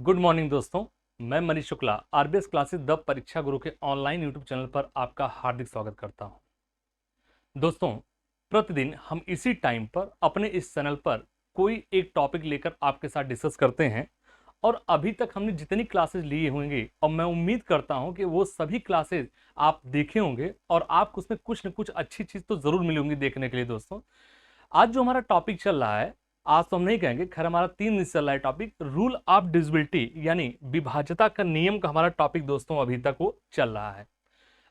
Good morning दोस्तों। मैं Manish Shukla RBS classes the परीक्षा गुरु के ऑनलाइन यूट्यूब चैनल पर आपका हार्दिक स्वागत करता हूं। दोस्तों, प्रतिदिन हम इसी टाइम पर अपने इस चैनल पर कोई एक टॉपिक लेकर आपके साथ डिस्कस करते हैं और अभी तक हमने जितनी क्लासेस लिए होंगे और मैं उम्मीद करता हूं कि वो सभी क्लासेस आप देखे होंगे और आपको उसमें कुछ न कुछ अच्छी चीज तो जरूर मिली होंगी देखने के लिए। दोस्तों, आज जो हमारा टॉपिक चल रहा है, आज तो हम नहीं कहेंगे, खैर हमारा 3 दिन से चल रहा है टॉपिक रूल ऑफ डिविजिबिलिटी यानी विभाज्यता का नियम का हमारा टॉपिक दोस्तों अभी तक वो चल रहा है।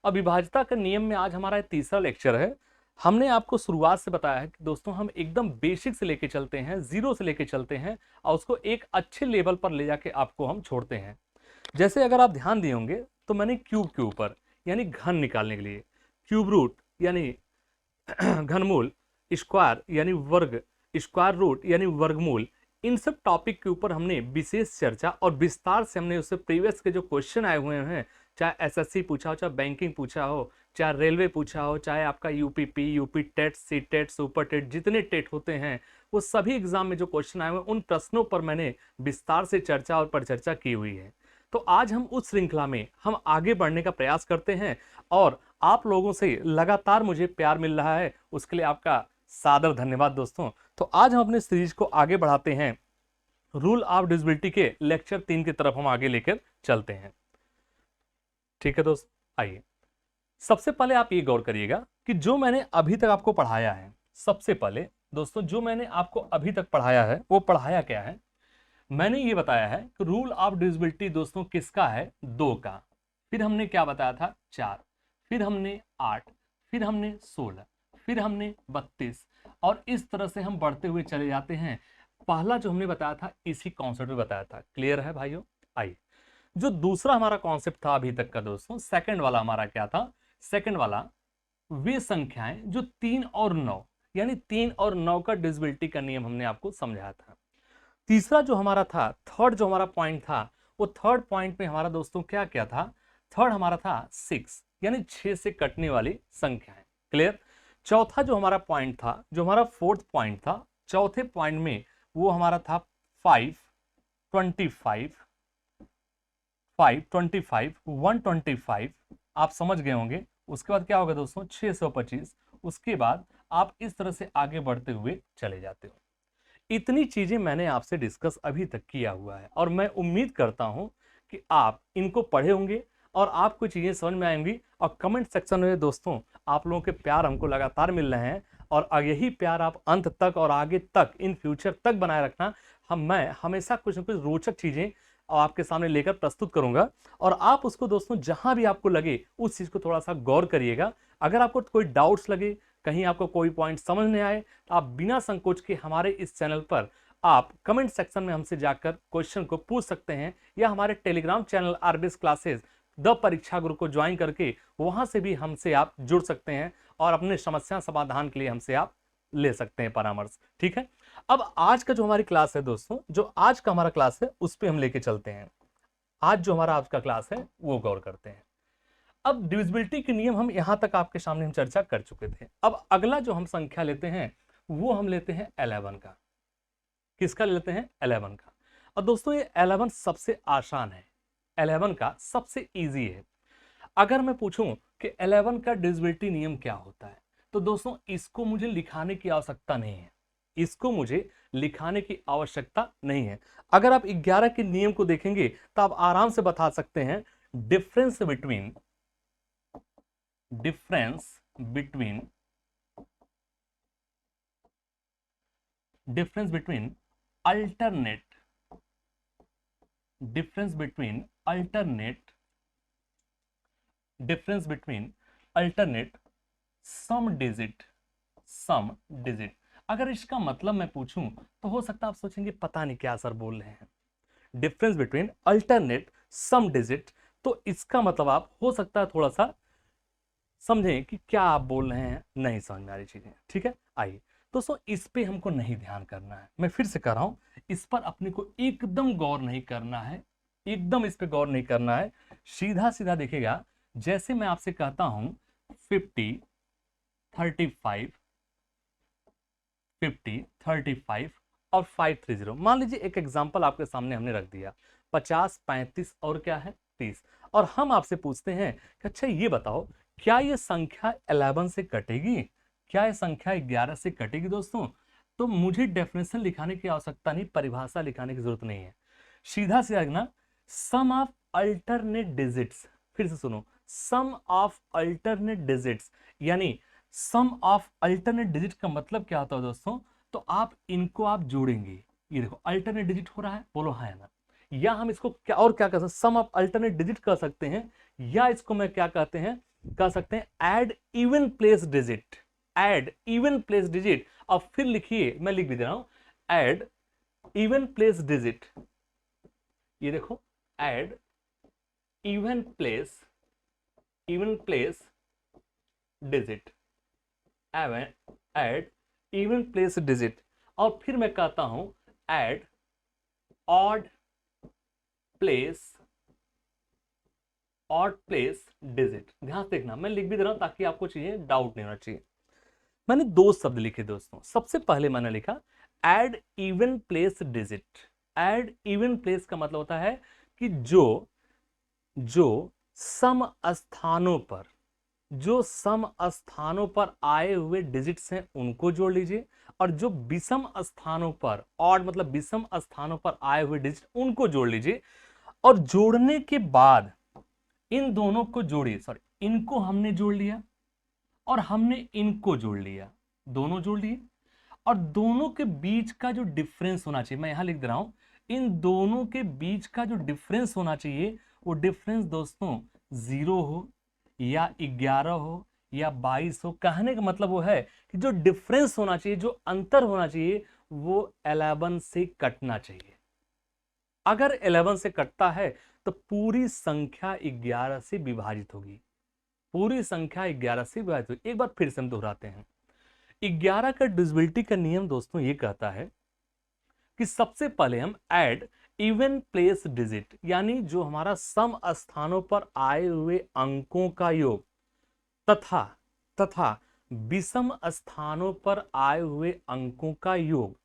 अब विभाज्यता का नियम में आज हमारा तीसरा लेक्चर है। हमने आपको शुरुआत से बताया है कि दोस्तों हम एकदम बेसिक से लेके चलते हैं, जीरो से लेके चलते हैं और उसको एक अच्छे लेवल पर ले जाके आपको हम छोड़ते हैं। जैसे अगर आप ध्यान दिए होंगे तो मैंने क्यूब के ऊपर यानी घन निकालने के लिए, क्यूब रूट यानी घनमूल, स्क्वायर यानी वर्ग, स्क्वायर रूट यानी वर्गमूल, इन सब टॉपिक के ऊपर हमने विशेष चर्चा और विस्तार से हमने उससे प्रीवियस के जो क्वेश्चन आए हुए हैं, चाहे एसएससी पूछा हो, चाहे बैंकिंग पूछा हो, चाहे रेलवे पूछा हो, चाहे आपका UPP, UP TET, C TET, super TET, जितने टेट होते हैं वो सभी एग्जाम में जो क्वेश्चन आए हुए हैं उन प्रश्नों पर मैंने विस्तार से चर्चा और परिचर्चा की हुई है। तो आज हम उस श्रृंखला में हम आगे बढ़ने का प्रयास करते हैं और आप लोगों से लगातार मुझे प्यार मिल रहा है, उसके लिए आपका सादर धन्यवाद दोस्तों। तो आज हम अपने सीरीज को आगे बढ़ाते हैं, रूल ऑफ डिविजिबिलिटी के लेक्चर 3 की तरफ हम आगे लेकर चलते हैं। ठीक है दोस्त, आइए सबसे पहले आप ये गौर करिएगा कि जो मैंने अभी तक आपको पढ़ाया है, सबसे पहले दोस्तों जो मैंने आपको अभी तक पढ़ाया है वो पढ़ाया क्या है। मैंने ये बताया है कि रूल ऑफ डिविजिबिलिटी दोस्तों किसका है, 2 का। फिर हमने क्या बताया था, 4, फिर हमने 8, फिर हमने 16, फिर हमने 32 और इस तरह से हम बढ़ते हुए चले जाते हैं। पहला जो हमने बताया था इसी कॉन्सेप्ट में बताया था। क्लियर है भाइयों? आइए, जो दूसरा हमारा कॉन्सेप्ट था अभी तक का दोस्तों, सेकंड वाला हमारा क्या था, सेकंड वाला वे संख्याएं जो 3 और 9 यानी 3 और 9 का डिविजिबिलिटी का नियम हमने आपको समझाया था। तीसरा जो हमारा था, थर्ड जो हमारा पॉइंट था, वो थर्ड पॉइंट में हमारा दोस्तों क्या क्या था, थर्ड हमारा था 6 यानी 6 से कटने वाली संख्याएं। क्लियर? चौथा जो हमारा पॉइंट था, जो हमारा फोर्थ पॉइंट था, चौथे पॉइंट में वो हमारा था 5, 25, 5, 25, 125। आप समझ गए होंगे। उसके बाद क्या होगा दोस्तों, 625। उसके बाद आप इस तरह से आगे बढ़ते हुए चले जाते हो। इतनी चीजें मैंने आपसे डिस्कस अभी तक किया हुआ है और मैं उम्मीद करता हूं कि आप इनको पढ़े होंगे और आपको चीजें समझ में आएंगी। और कमेंट सेक्शन में दोस्तों आप लोगों के प्यार हमको लगातार मिल रहे हैं और यही प्यार आप अंत तक और आगे तक इन फ्यूचर तक बनाए रखना। मैं हमेशा कुछ न कुछ रोचक चीजें आपके सामने लेकर प्रस्तुत करूंगा और आप उसको दोस्तों जहां भी आपको लगे उस चीज को थोड़ा सा गौर करिएगा। अगर आपको कोई डाउट्स लगे, कहीं आपको कोई पॉइंट समझ नहीं आए, तो आप बिना संकोच के हमारे इस चैनल पर आप कमेंट सेक्शन में हमसे जाकर क्वेश्चन को पूछ सकते हैं या हमारे Telegram channel RBS classes the परीक्षा गुरु को ज्वाइन करके वहां से भी हमसे आप जुड़ सकते हैं और अपने समस्या समाधान के लिए हमसे आप ले सकते हैं परामर्श। ठीक है, अब आज का जो हमारी क्लास है दोस्तों, जो आज का हमारा क्लास है उस पर हम लेके चलते हैं। आज जो हमारा आज का क्लास है वो गौर करते हैं। अब डिविजिबिलिटी के नियम हम यहां तक आपके सामने हम चर्चा कर चुके थे। अब अगला जो हम संख्या लेते हैं वो हम लेते हैं 11 का। किसका लेते हैं? 11 का। और दोस्तों ये 11 सबसे आसान है, 11 का सबसे इजी है। अगर मैं पूछूं कि 11 का डिविजिबिलिटी नियम क्या होता है, तो दोस्तों इसको मुझे लिखाने की आवश्यकता नहीं है, इसको मुझे लिखाने की आवश्यकता नहीं है। अगर आप 11 के नियम को देखेंगे तो आप आराम से बता सकते हैं difference between difference between difference between alternate difference between alternate difference between alternate sum digit। अगर इसका मतलब मैं पूछूं तो हो सकता है आप सोचेंगे पता नहीं क्या सर बोल रहे हैं, डिफरेंस बिटवीन अल्टरनेट सम डिजिट। तो इसका मतलब आप हो सकता है थोड़ा सा समझें कि क्या आप बोल रहे हैं, नहीं समझ में आ रही चीजें। ठीक है, आइए दोस्तों इस पे हमको नहीं ध्यान करना है। मैं फिर से कह रहा हूं, इस पर अपने को एकदम गौर नहीं करना है, एकदम इस पे गौर नहीं करना है। सीधा सीधा देखिएगा, जैसे मैं आपसे कहता हूं 50, 35, 50, 35 और 530। मान लीजिए एक एग्जाम्पल आपके सामने हमने रख दिया, 50, 35 और क्या है 30। और हम आपसे पूछते हैं कि अच्छा ये बताओ, क्या ये संख्या 11 से कटेगी? क्या ये संख्या 11 से कटेगी दोस्तों? तो मुझे डेफिनेशन लिखाने की आवश्यकता नहीं, परिभाषा लिखाने की जरूरत नहीं है। सीधा से ना, सम ऑफ अल्टरनेट डिजिट्स, फिर से सुनो, सम ऑफ अल्टरनेट डिजिट्स, यानी सम ऑफ अल्टरनेट डिजिट का मतलब क्या होता है दोस्तों? तो आप इनको आप जोड़ेंगे, ये देखो अल्टरनेट डिजिट हो रहा है, बोलो हाँ है ना। या हम इसको क्या और क्या कर सकते हैं, सम ऑफ अल्टरनेट डिजिट कर सकते हैं, या इसको मैं क्या कहते हैं, कर सकते हैं add even place digit, add even place digit. और फिर लिखिए, मैं लिख भी दे रहा हूं, ऐड इवन प्लेस डिजिट, ये देखो add even place digit, add even place digit. और फिर मैं कहता हूं ऐड ऑड प्लेस डिजिट। ध्यान से देखना, मैं लिख भी दे रहा हूं ताकि आपको चीजें डाउट नहीं होना चाहिए। मैंने दो शब्द लिखे दोस्तों। सबसे पहले मैंने लिखा add even place digit. Add even place का मतलब होता है कि जो सम स्थानों पर आए हुए डिजिट्स हैं उनको जोड़ लीजिए, और जो विषम स्थानों पर, ऑड मतलब विषम स्थानों पर आए हुए डिजिट उनको जोड़ लीजिए। और जोड़ने के बाद इन दोनों को जोड़िए, सॉरी इनको हमने जोड़ लिया और हमने इनको जोड़ लिया, दोनों जोड़ लिए। और दोनों के बीच का जो डिफरेंस होना चाहिए, मैं यहां लिख दे रहा हूं, इन दोनों के बीच का जो डिफरेंस होना चाहिए, वो डिफरेंस दोस्तों 0 हो या 11 हो या 22 हो। कहने का मतलब वो है कि जो डिफरेंस होना चाहिए, जो अंतर होना चाहिए, वो 11 से कटना चाहिए। अगर 11 से कटता है तो पूरी संख्या 11 से विभाजित होगी, पूरी संख्या 11 से विभाजित होगी। एक बार फिर से हम दोहराते हैं। 11 का डिविजिबिलिटी का नियम दोस्तों ये कहता है कि सबसे पहले हम ऐड इवन प्लेस डिजिट, यानी जो हमारा सम स्थानों पर आए हुए अंकों का योग तथा विषम स्थानों पर आए हुए अंकों का योग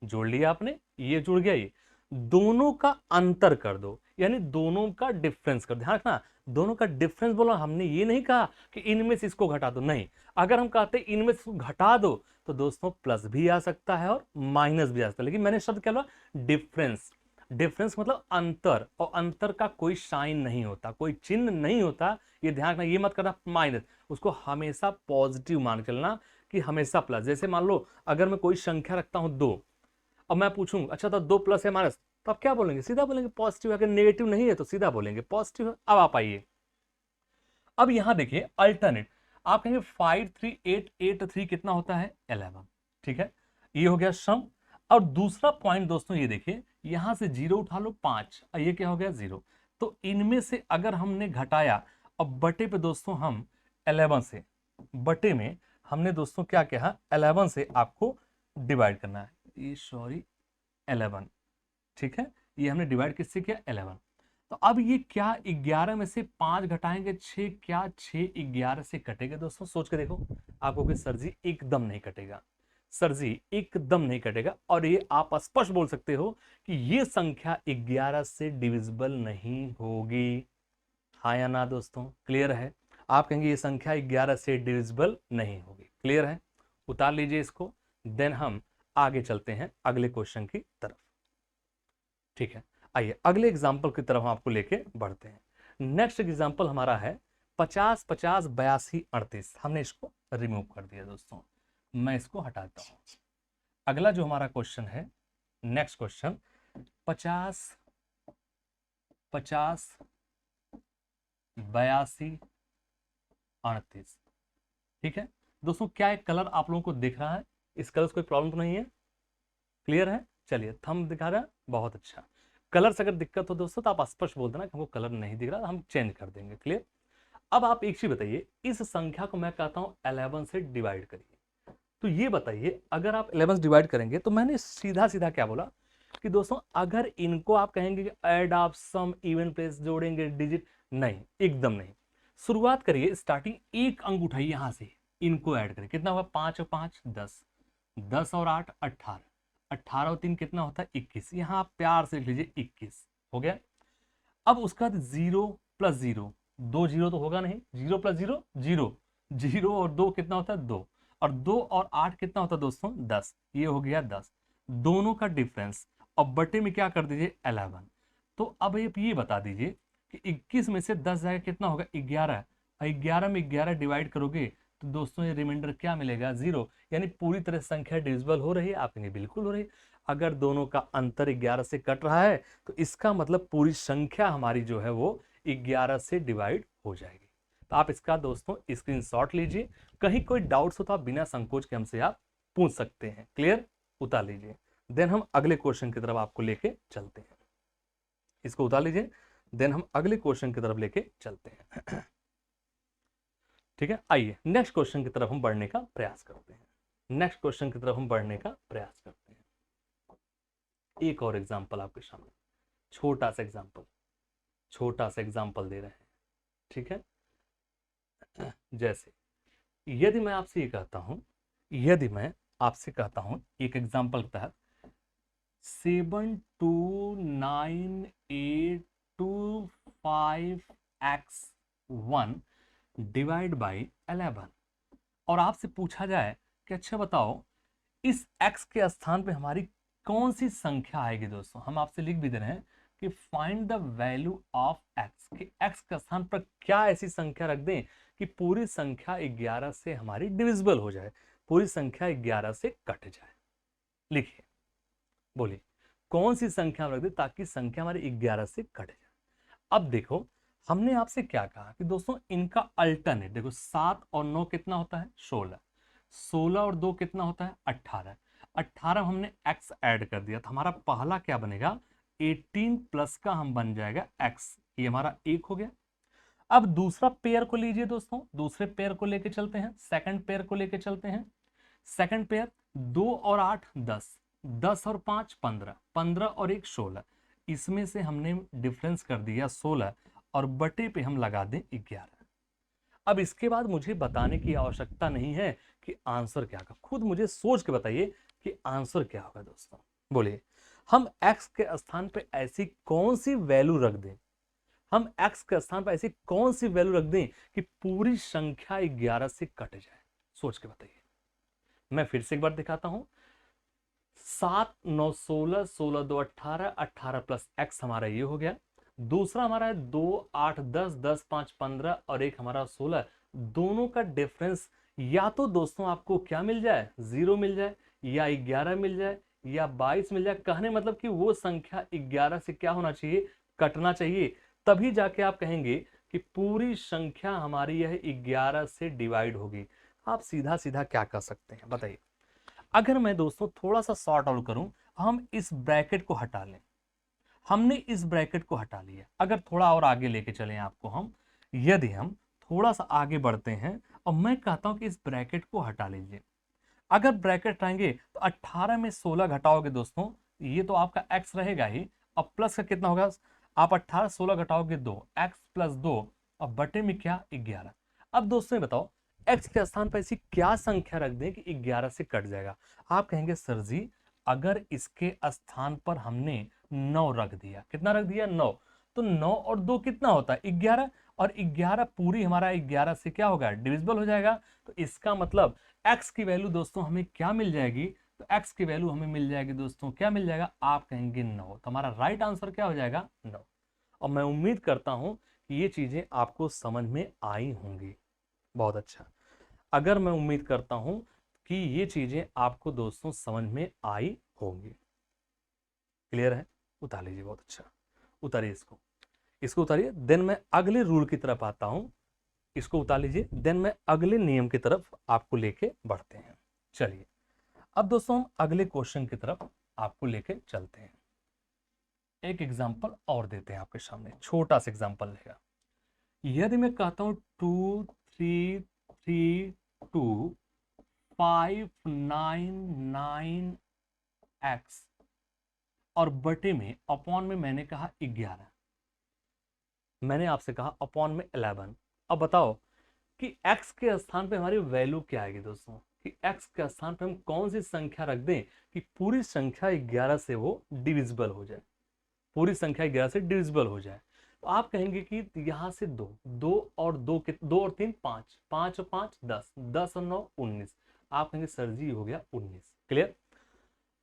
जोड़ लिया आपने, ये जुड़ गया, ये दोनों का अंतर कर दो, यानी दोनों का डिफरेंस कर। ध्यान रखना, दोनों का डिफरेंस बोला, हमने ये नहीं कहा कि इनमें से इसको घटा दो, नहीं। अगर हम कहते इनमें से घटा दो तो दोस्तों प्लस भी आ सकता है और माइनस भी आ सकता है, लेकिन मैंने शब्द क्या बोला, डिफरेंस। डिफरेंस मतलब अंतर, और अंतर का कोई साइन नहीं होता, कोई चिन्ह नहीं होता, ये ध्यान रखना। ये मत करना माइनस, उसको हमेशा पॉजिटिव मान चलना कि हमेशा प्लस। जैसे मान लो अगर मैं कोई संख्या रखता हूं 2, अब मैं पूछूं अच्छा तो 2 प्लस है माइनस, तो आप क्या बोलेंगे, सीधा बोलेंगे पॉजिटिव। अगर नेगेटिव नहीं है तो सीधा बोलेंगे पॉजिटिव है। अब आप आइए, अब यहां देखिए अल्टरनेट, आप कहेंगे 5 3 8 8 3 कितना होता है 11, ठीक है, ये हो गया सम। और दूसरा पॉइंट दोस्तों ये देखिए, यहां से 0 उठा लो 5, और ये क्या हो गया 0। तो इनमें से अगर हमने घटाया, और बटे पे दोस्तों हम 11 से, बटे में हमने दोस्तों क्या कहा, 11 से आपको डिवाइड करना है, ये सॉरी 11, ठीक है, ये हमने डिवाइड किससे किया 11। तो अब ये क्या 11 में से 5 घटाएंगे 6, क्या 6 11 से कटेगा दोस्तों? सोच के देखो, आपको कि सर जी एकदम नहीं कटेगा, सर जी एकदम नहीं कटेगा। और ये आप स्पष्ट बोल सकते हो कि ये संख्या 11 से डिविजिबल नहीं होगी, हाँ या ना दोस्तों? क्लियर है? आप कहेंगे ये संख्या 11 से डिविजिबल नहीं होगी, क्लियर है? उतार लीजिए इसको, देन हम आगे चलते हैं अगले क्वेश्चन की तरफ, ठीक है। आइए अगले एग्जाम्पल की तरफ हम आपको लेके बढ़ते हैं। नेक्स्ट एग्जाम्पल हमारा है 50 50 82 38। हमने इसको रिमूव कर दिया दोस्तों, मैं इसको हटाता हूं। अगला जो हमारा क्वेश्चन है, नेक्स्ट क्वेश्चन 50 50 82 38, ठीक है दोस्तों। क्या एक कलर आप लोगों को दिख रहा है? इस कलर से कोई प्रॉब्लम तो नहीं है? क्लियर है? चलिए थंब दिखा रहा है, बहुत अच्छा। कलर से अगर दिक्कत हो दोस्तों तो आप स्पष्ट बोल देना कि हमको कलर नहीं दिख रहा, हम चेंज कर देंगे, क्लियर। अब आप एक चीज बताइए, इस संख्या को मैं कहता हूं 11 से डिवाइड करिए। तो ये बताइए, अगर आप 11 से डिवाइड करेंगे, तो मैंने सीधा सीधा क्या बोला कि दोस्तों अगर इनको आप कहेंगे कि add of some even place जोड़ेंगे डिजिट, नहीं, एकदम नहीं। शुरुआत करिए, स्टार्टिंग एक अंक उठाइए यहां से, इनको ऐड करिए, कितना होगा 5 और 5 10, 10 और 8 18, 18 और 3 कितना होता है 21। यहां आप प्यार से लिख लीजिए 21 हो गया। अब उसका बाद 0 प्लस 0, 2 0 तो होगा नहीं, 0 प्लस 0 0, 0 और 2 कितना होता है 2, और 2 और 8 कितना होता है दोस्तों 10, ये हो गया 10, दोनों का डिफरेंस, और बटे में क्या कर दीजिए 11। तो अब ये बता दीजिए कि 21 में से 10 जाएगा कितना होगा 11, और 11 में 11 डिवाइड करोगे तो दोस्तों ये रिमाइंडर क्या मिलेगा 0, यानी पूरी तरह संख्या डिविजिबल हो रही है, आप कहेंगे बिल्कुल हो रही है। अगर दोनों का अंतर 11 से कट रहा है तो इसका मतलब पूरी संख्या हमारी जो है वो 11 से डिवाइड हो जाएगी। तो आप इसका दोस्तों स्क्रीनशॉट लीजिए, कहीं कोई डाउट्स हो तो आप बिना संकोच के हमसे आप पूछ सकते हैं। क्लियर, उतार लीजिए। देन हम अगले क्वेश्चन की तरफ आपको लेके चलते हैं, इसको उतार लीजिए। देन हम अगले क्वेश्चन की तरफ लेके चलते हैं। ठीक है, आइए नेक्स्ट क्वेश्चन की तरफ हम बढ़ने का प्रयास करते हैं। नेक्स्ट क्वेश्चन की तरफ हम बढ़ने का प्रयास करते हैं। एक और एग्जांपल आपके सामने, छोटा सा एग्जांपल दे रहे हैं। ठीक है, जैसे यदि मैं आपसे ये कहता हूं, एक एग्जांपल के तहत 7298255x1 डिवाइड बाई 11, और आपसे पूछा जाए कि अच्छा बताओ इस x के स्थान पे हमारी कौन सी संख्या आएगी। दोस्तों हम आपसे लिख भी दे रहे हैं कि find the value of x, कि x के स्थान पर क्या ऐसी संख्या रख दें कि पूरी संख्या 11 से हमारी डिविजिबल हो जाए, पूरी संख्या 11 से कट जाए। लिखिए, बोलिए कौन सी संख्या रख दे ताकि संख्या हमारी 11 से कट जाए। अब देखो हमने आपसे क्या कहा कि दोस्तों इनका अल्टरनेट देखो, 7 और 9 कितना होता है 16, 16 और 2 कितना होता है 18, 18 हमने x ऐड कर दिया तो हमारा पहला क्या बनेगा 18 प्लस का हम बन जाएगा x, ये हमारा एक हो गया। अब दूसरा पेयर को लीजिए दोस्तों, दूसरे पेयर को लेके चलते हैं, सेकंड पेयर को लेके चलते हैं। सेकंड पेयर 2 और 8 10, 10 और 5 15, 15 और 1 16, इसमें से हमने डिफरेंस कर दिया 16 और बटे पे हम लगा दें 11। अब इसके बाद मुझे बताने की आवश्यकता नहीं है कि आंसर क्या होगा, खुद मुझे सोच के बताइए कि आंसर क्या होगा। दोस्तों बोलिए हम x के स्थान पे ऐसी कौन सी वैल्यू रख दें, हम x के स्थान पर ऐसी कौन सी वैल्यू रख दें कि पूरी संख्या 11 से कट जाए, सोच के बताइए। मैं फिर से एक बार दिखाता हूं, 7 9 16, 16 2 18, 18 प्लस x हमारा ये हो गया। दूसरा हमारा है 2 8 10, 10 5 15 और एक हमारा 16, दोनों का डिफरेंस या तो दोस्तों आपको क्या मिल जाए 0 मिल जाए, या 11 मिल जाए, या 22 मिल जाए। कहने मतलब कि वो संख्या 11 से क्या होना चाहिए कटना चाहिए, तभी जाके आप कहेंगे कि पूरी संख्या हमारी यह 11 से डिवाइड होगी। आप सीधा सीधा क्या कर सकते हैं बताइए। अगर मैं दोस्तों थोड़ा सा सॉर्ट आउट करूं, हम इस ब्रैकेट को हटा लें, हमने इस ब्रैकेट को हटा लिया। अगर थोड़ा और आगे लेके चलें आपको हम, यदि हम थोड़ा सा आगे बढ़ते हैं और मैं कहता हूं कि इस ब्रैकेट को हटा लीजिए, अगर ब्रैकेट हटाएंगे तो 18 में 16 घटाओगे दोस्तों, ये तो आपका x रहेगा ही, अब प्लस का कितना होगा, आप 18 16 घटाओगे 2, x प्लस 2 और बटे में क्या 11। अब दोस्तों बताओ x के स्थान पर ऐसी क्या संख्या रख दें कि 11 से कट जाएगा। आप कहेंगे सर जी अगर इसके स्थान पर हमने 9 रख दिया, कितना रख दिया 9, तो 9 और 2 कितना होता है 11, और 11 पूरी हमारा 11 से क्या होगा डिविजिबल हो जाएगा। तो इसका मतलब x की वैल्यू दोस्तों हमें क्या मिल जाएगी, तो x की वैल्यू हमें मिल जाएगी दोस्तों, क्या मिल जाएगा आप कहेंगे 9, तो हमारा राइट आंसर क्या हो जाएगा 9। और मैं उम्मीद करता हूं कि ये चीजें आपको समझ में आई होंगी। बहुत अच्छा, अगर मैं उम्मीद करता हूं कि ये चीजें आपको दोस्तों समझ में आई होंगी। क्लियर है, उतार लीजिए, बहुत अच्छा, उतारिए इसको उतारिए। देन मैं अगले रूल की तरफ आता हूं, इसको उतार लीजिए। देन मैं अगले नियम की तरफ आपको लेके बढ़ते हैं। चलिए अब दोस्तों हम अगले क्वेश्चन की तरफ आपको लेके चलते हैं। एक एग्जांपल और देते हैं आपके सामने, छोटा सा एग्जांपल रहेगा। यदि मैं कहता हूं 2 3 3 2 5 9 9 x, और बटे में अपॉन में मैंने कहा 11, मैंने आपसे कहा अपॉन में 11। अब बताओ कि x के स्थान पे हमारी वैल्यू क्या आएगी दोस्तों, कि x के स्थान पे हम कौन सी संख्या रख दें कि पूरी संख्या 11 से वो डिविजिबल हो जाए, पूरी संख्या 11 से डिविजिबल हो जाए। तो आप कहेंगे कि यहां से दो, दो और दो के, दो और तीन पांच, पांच और पांच 10, 10 और 9 19। आप कहेंगे सर जी हो गया 19। क्लियर।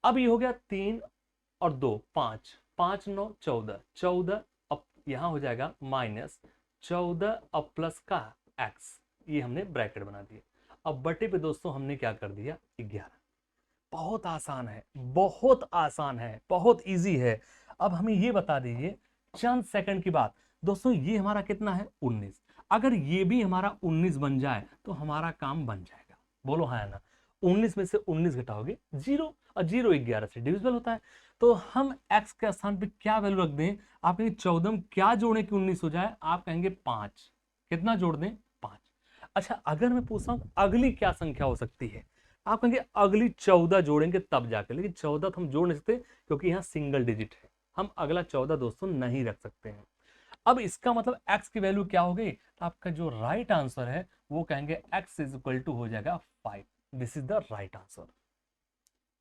अब ये हो गया 3 और 2 5, 5 9 14, 14। अब यहां हो जाएगा माइनस 14 अब प्लस का एक्स, ये हमने ब्रैकेट बना दिया। अब बटे पे दोस्तों हमने क्या कर दिया 11। बहुत आसान है, बहुत आसान है, बहुत इजी है। अब हमें ये बता दीजिए चंद सेकंड की बात दोस्तों, ये हमारा कितना है 19। अगर ये भी हमारा 19 बन जाए तो हमारा काम बन जाएगा। बोलो हाँ या ना। 19 में से 19 घटाओगे 0, और 0 11 से डिविजिबल होता है। तो हम x के स्थान पे क्या वैल्यू रख दें? आप कहेंगे 14 में क्या जोड़ें कि 19 हो जाए? आप कहेंगे 5। कितना जोड़ दें? 5। अच्छा, अगर मैं पूछता हूं अगली क्या संख्या हो सकती है, आप कहेंगे अगली 14 जोड़ेंगे तब जाके, लेकिन 14 तो हम जोड़ नहीं सकते क्योंकि यहाँ सिंगल डिजिट है। हम अगला 14 दोस्तों नहीं रख सकते हैं। अब इसका मतलब x की वैल्यू क्या हो गई? तो आपका जो राइट आंसर है वो कहेंगे x इज इक्वल टू हो जाएगा 5। This is the right answer.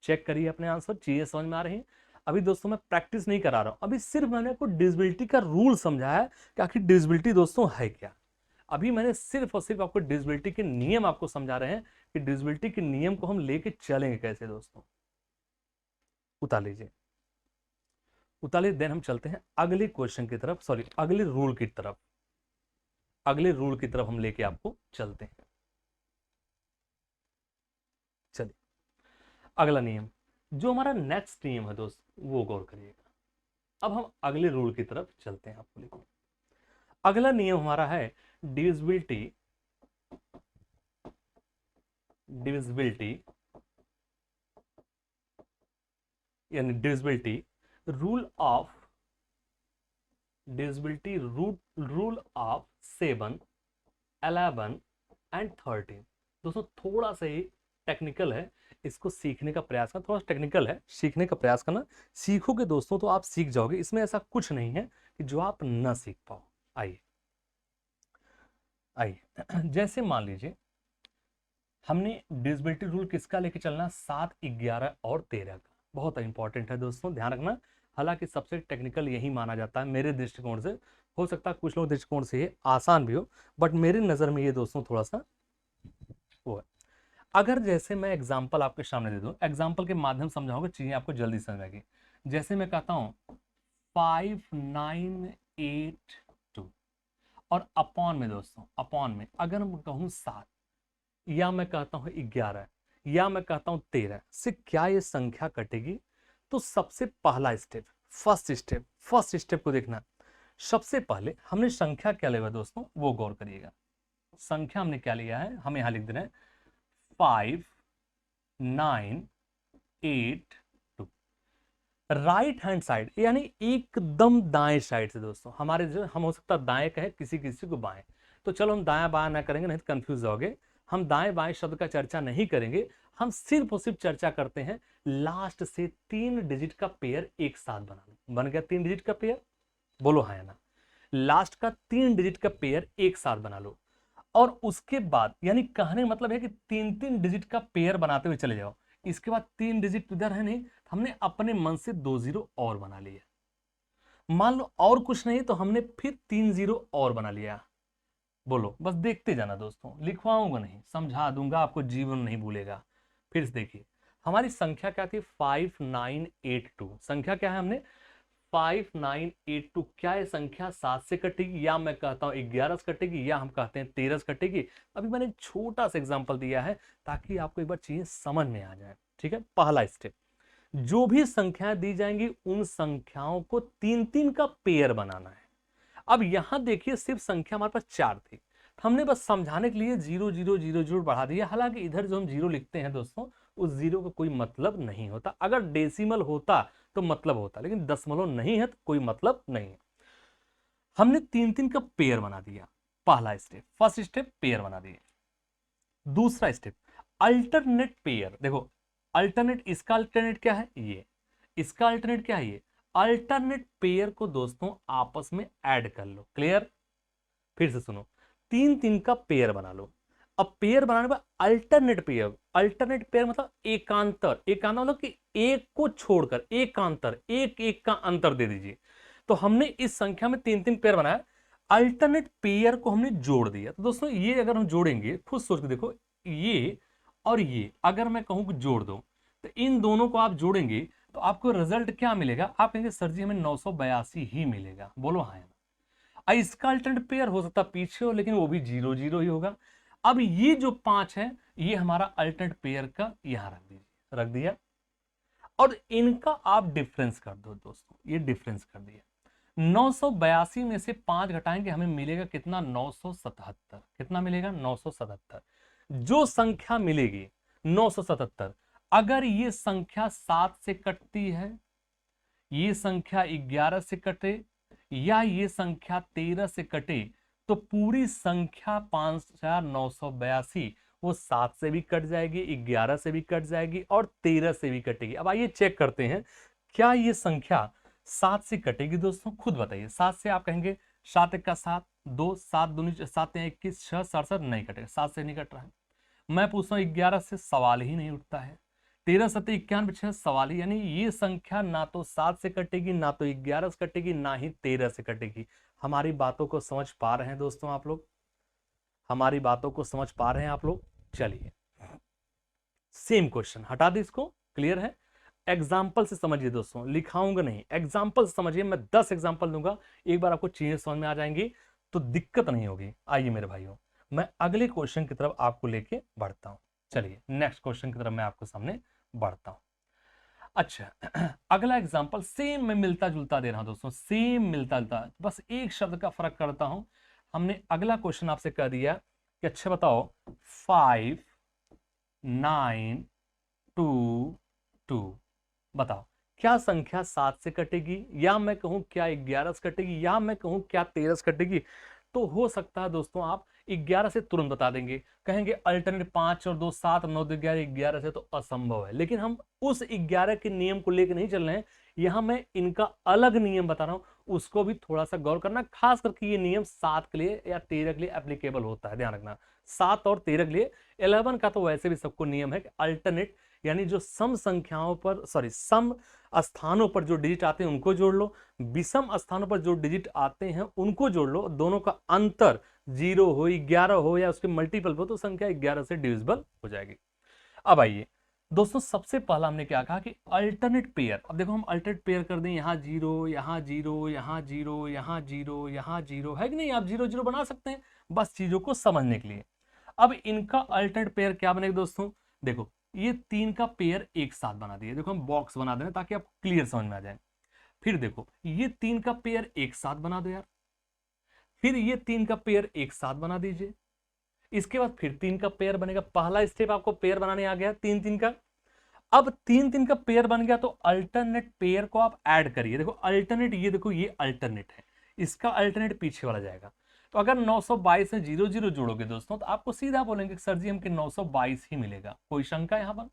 Check करिए अपने आंसर, चीजें समझ में आ रही हैं। अभी दोस्तों मैं प्रैक्टिस नहीं करा रहा हूं, अभी सिर्फ मैंने आपको डिविजिबिलिटी का रूल समझाया है कि आखिर डिविजिबिलिटी दोस्तों है क्या। अभी मैंने सिर्फ और सिर्फ आपको डिविजिबिलिटी के नियम आपको समझा रहे हैं कि डिविजिबिलिटी के नियम को हम लेके चलेंगे कैसे दोस्तों। उतार लीजिए, उतार लीजिए। देन हम चलते हैं अगले क्वेश्चन की तरफ, सॉरी अगले रूल की तरफ। अगले रूल की तरफ हम लेके आपको चलते हैं। चलिए अगला नियम, जो हमारा नेक्स्ट नियम है दोस्त, वो गौर करिएगा। अब हम अगले रूल की तरफ चलते हैं। आपको लिखो, अगला नियम हमारा है डिविजिबिलिटी, डिविजिबिलिटी यानी divisibility rule of, divisibility rule of 7, 11 and 13। दोस्तों थोड़ा सा ही टेक्निकल है, इसको सीखने का प्रयास करना, थोड़ा टेक्निकल है, सीखने का प्रयास करना। सीखोगे दोस्तों तो आप सीख जाओगे, इसमें ऐसा कुछ नहीं है कि जो आप ना सीख पाओ। आइए आइए जैसे मान लीजिए हमने डिविजिबिलिटी रूल किसका लेके चलना, 7, 11 और 13 का। बहुत इंपॉर्टेंट है दोस्तों, ध्यान रखना। हालांकि सबसे टेक्निकल यही माना जाता है मेरे दृष्टिकोण से। हो सकता है कुछ लोग दृष्टिकोण से ये आसान भी हो, बट मेरी नजर में ये दोस्तों थोड़ा सा वो है। अगर जैसे मैं एग्जाम्पल आपके सामने दे दूं, एग्जाम्पल के माध्यम समझाऊंगा, चीजें आपको जल्दी समझ आएगी। जैसे मैं कहता हूं 5982 और अपॉन में दोस्तों, अपॉन में अगर मैं कहूं 7, या मैं कहता हूं 11, या मैं कहता हूं 13 से क्या ये संख्या कटेगी? तो सबसे पहला स्टेप, फर्स्ट स्टेप को देखना। सबसे पहले हमने संख्या क्या लिया दोस्तों, वो गौर करिएगा। संख्या हमने क्या लिया है, हमें यहां लिख देना है 5982। राइट हैंड साइड यानी एकदम दाएं साइड से दोस्तों, हमारे जो हम हो सकता है दाएं कहे, किसी किसी को बाएं। तो चलो हम दाया बाया ना करेंगे, नहीं तो कंफ्यूज जाओगे। हम दाएं बाएं शब्द का चर्चा नहीं करेंगे, हम सिर्फ और सिर्फ चर्चा करते हैं लास्ट से 3 डिजिट का पेयर एक साथ बनाना। बन गया 3 डिजिट का पेयर, बोलो हाँ या ना। लास्ट का 3 डिजिट का पेयर एक साथ बना लो, और उसके बाद यानी कहने का मतलब है कि 3 डिजिट का पेयर बनाते हुए चले जाओ। इसके बाद 3 डिजिट इधर है नहीं, हमने अपने मन से 2 जीरो और बना लिया। मान लो और कुछ नहीं तो हमने फिर 3 जीरो और बना लिया। बोलो, बस देखते जाना दोस्तों, लिखवाऊंगा नहीं, समझा दूंगा आपको, जीवन नहीं भूलेगा। फिर से देखिए, हमारी संख्या क्या थी 5982। संख्या क्या है हमने 5982। क्या ये संख्या 7 से कटेगी, या मैं कहता हूं 11 से कटेगी, या हम कहते हैं 13 से कटेगी? अभी मैंने छोटा सा एग्जांपल दिया है ताकि आपको एक बार चीजें समझ में आ जाए। ठीक है, पहला स्टेप, जो भी संख्याएं दी जाएंगी उन संख्याओं को 3 का पेयर बनाना है। अब यहां देखिए सिर्फ संख्या हमारे पास 4 थी, हमने बस समझाने के लिए 0 0 0 0 बढ़ा दिया। हालांकि इधर जो हम 0 लिखते हैं दोस्तों, उस 0 का कोई मतलब नहीं होता। अगर डेसिमल होता तो मतलब होता, लेकिन दशमलव नहीं है तो कोई मतलब नहीं है। हमने 3 का पेयर बना दिया, पहला स्टेप, फर्स्ट स्टेप पेयर बना दिए। दूसरा स्टेप अल्टरनेट पेयर। देखो अल्टरनेट, इसका अल्टरनेट क्या है ये, इसका अल्टरनेट क्या है ये। अल्टरनेट पेयर को दोस्तों आपस में ऐड कर लो। क्लियर? फिर से सुनो, 3 का पेयर बना लो। अब पेयर बनाने पर अल्टरनेट पेयर, अल्टरनेट पेयर मतलब एकांतर, एकांतर मतलब कि एक को छोड़कर एकांतर, एक एक का अंतर दे दीजिए। तो हमने इस संख्या में 3-3 पेयर बनाया, अल्टरनेट पेयर को हमने जोड़ दिया। तो दोस्तों ये अगर हम जोड़ेंगे, खुद सोच के देखो, ये और ये अगर मैं कहूं कि जोड़ दो, तो इन दोनों को आप जोड़ेंगे तो आपको रिजल्ट क्या मिलेगा? आप कहेंगे सर जी हमें 982 ही मिलेगा। बोलो हाँ या ना। इसका अल्टरनेट पेयर हो सकता पीछे हो, लेकिन वो भी 0 0 ही होगा। अब ये जो 5 है, ये हमारा अल्टरनेट पेयर का यहां रख दीजिए, रख दिया, और इनका आप डिफरेंस कर दो दोस्तों, ये डिफरेंस कर दिया। 982 में से 5 घटाएंगे, हमें मिलेगा कितना? 977। कितना मिलेगा? 977। जो संख्या मिलेगी 977, अगर ये संख्या 7 से कटती है, ये संख्या 11 से कटे, या ये संख्या 13 से कटे, तो पूरी संख्या 5982 वो 7 से भी कट जाएगी, 11 से भी कट जाएगी और 13 से भी कटेगी। अब आइए चेक करते हैं, क्या ये संख्या 7 से कटेगी? दोस्तों खुद बताइए। 7 से आप कहेंगे 7 1 का 7, 2 7 दूनी 7 21, 6 67, नहीं कटेगा, 7 से नहीं कट रहा है। मैं पूछता हूँ 11 से, सवाल ही नहीं उठता है। 13 7 91 6 सवाल ही, यानी ये संख्या ना तो 7 से कटेगी, ना तो 11 से कटेगी, ना ही 13 से कटेगी। हमारी बातों को समझ पा रहे हैं दोस्तों आप लोग? हमारी बातों को समझ पा रहे हैं आप लोग? चलिए सेम क्वेश्चन हटा दे इसको, क्लियर है? एग्जाम्पल से समझिए दोस्तों, लिखाऊंगा नहीं, एग्जाम्पल से समझिए। मैं 10 एग्जाम्पल दूंगा, एक बार आपको चीजें समझ में आ जाएंगी तो दिक्कत नहीं होगी। आइए मेरे भाइयों, मैं अगले क्वेश्चन की तरफ आपको लेके बढ़ता हूं। चलिए नेक्स्ट क्वेश्चन की तरफ मैं आपको सामने बढ़ता हूं। अच्छा अगला एग्जाम्पल सेम मैं मिलता जुलता दे रहा हूं दोस्तों, सेम मिलता जुलता, बस एक शब्द का फर्क करता हूं। हमने अगला क्वेश्चन आपसे कह दिया कि अच्छा बताओ 5 9 2 2, बताओ क्या संख्या 7 से कटेगी, या मैं कहूं क्या 11 से कटेगी, या मैं कहूं क्या 13 से कटेगी? तो हो सकता है दोस्तों आप 11 से तुरंत बता देंगे, कहेंगे अल्टरनेट 5 और 2 7, 9 2 11, 11 से तो असंभव है। लेकिन हम उस 11 के नियम को लेकर नहीं चल रहे हैं, यहां मैं इनका अलग नियम बता रहा हूं, उसको भी थोड़ा सा गौर करना। खास करके ये नियम 7 के लिए या 13 के लिए एप्लीकेबल होता है, ध्यान रखना। 7 और 13 के लिए, 11 का तो वैसे भी सबको नियम है कि अल्टरनेट यानी जो सम संख्याओं पर, सॉरी सम स्थानों पर जो डिजिट आते हैं उनको जोड़ लो, विषम स्थानों पर जो डिजिट आते हैं उनको जोड़ लो, दोनों का अंतर 0 हो, 11 हो या उसके मल्टीपल हो, तो संख्या 11 से डिविजिबल हो जाएगी। अब आइए दोस्तों, सबसे पहला हमने क्या कहा कि अल्टरनेट पेयर। अब देखो हम अल्टरनेट पेयर कर दें, यहां 0 यहां 0 यहां 0 यहां 0 यहां 0, है कि नहीं? आप 0 0 बना सकते हैं, बस चीजों को समझने के लिए। अब इनका अल्टरनेट पेयर क्या बनेगा दोस्तों? देखो ये 3 का पेयर एक साथ बना दिए, देखो हम बॉक्स बना दें ताकि आपको क्लियर समझ में आ जाए। फिर देखो ये 3 का पेयर एक साथ बना दो यार, फिर ये 3 का पेयर एक साथ बना दीजिए, इसके बाद फिर 3 का पेयर बनेगा। पहला स्टेप आपको पेयर बनाने आ गया 3 3 का। अब 3 3 का पेयर बन गया तो अल्टरनेट पेयर को आप ऐड करिए। देखो अल्टरनेट, ये देखो ये अल्टरनेट है, इसका अल्टरनेट पीछे वाला जाएगा। तो अगर 922 में 0 0 जोड़ोगे दोस्तों, तो आपको सीधा बोलेंगे सर जी हमको 922 ही मिलेगा, कोई शंका यहां पर?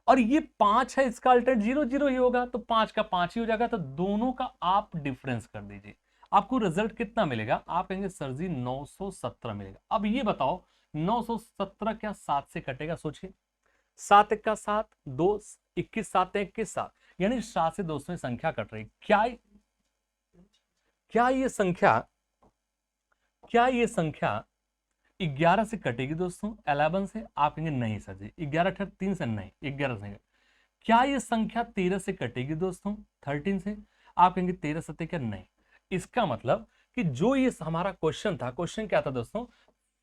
और ये 5 है, इसका अल्टरनेट 0 0 ही होगा, तो 5 का 5 ही हो जाएगा। तो दोनों का आप डिफरेंस कर दीजिए, आपको रिजल्ट कितना मिलेगा? आप कहेंगे सर जी 917 मिलेगा। अब ये बताओ 917 क्या 7 से कटेगा? सोचिए, 7 1 का 7, 2 21, 7 21 7, यानी 7 से दोस्तों संख्या कट रही। क्या ये संख्या, क्या ये संख्या 11 से कटेगी दोस्तों? 11 से? आप कहेंगे नहीं सर जी, 11 3 से नहीं, 11 से। क्या ये संख्या 13 से कटेगी दोस्तों? 13 से? आप कहेंगे 13 सत्य क्या? नहीं। इसका मतलब कि जो ये हमारा क्वेश्चन था, क्वेश्चन क्या था दोस्तों?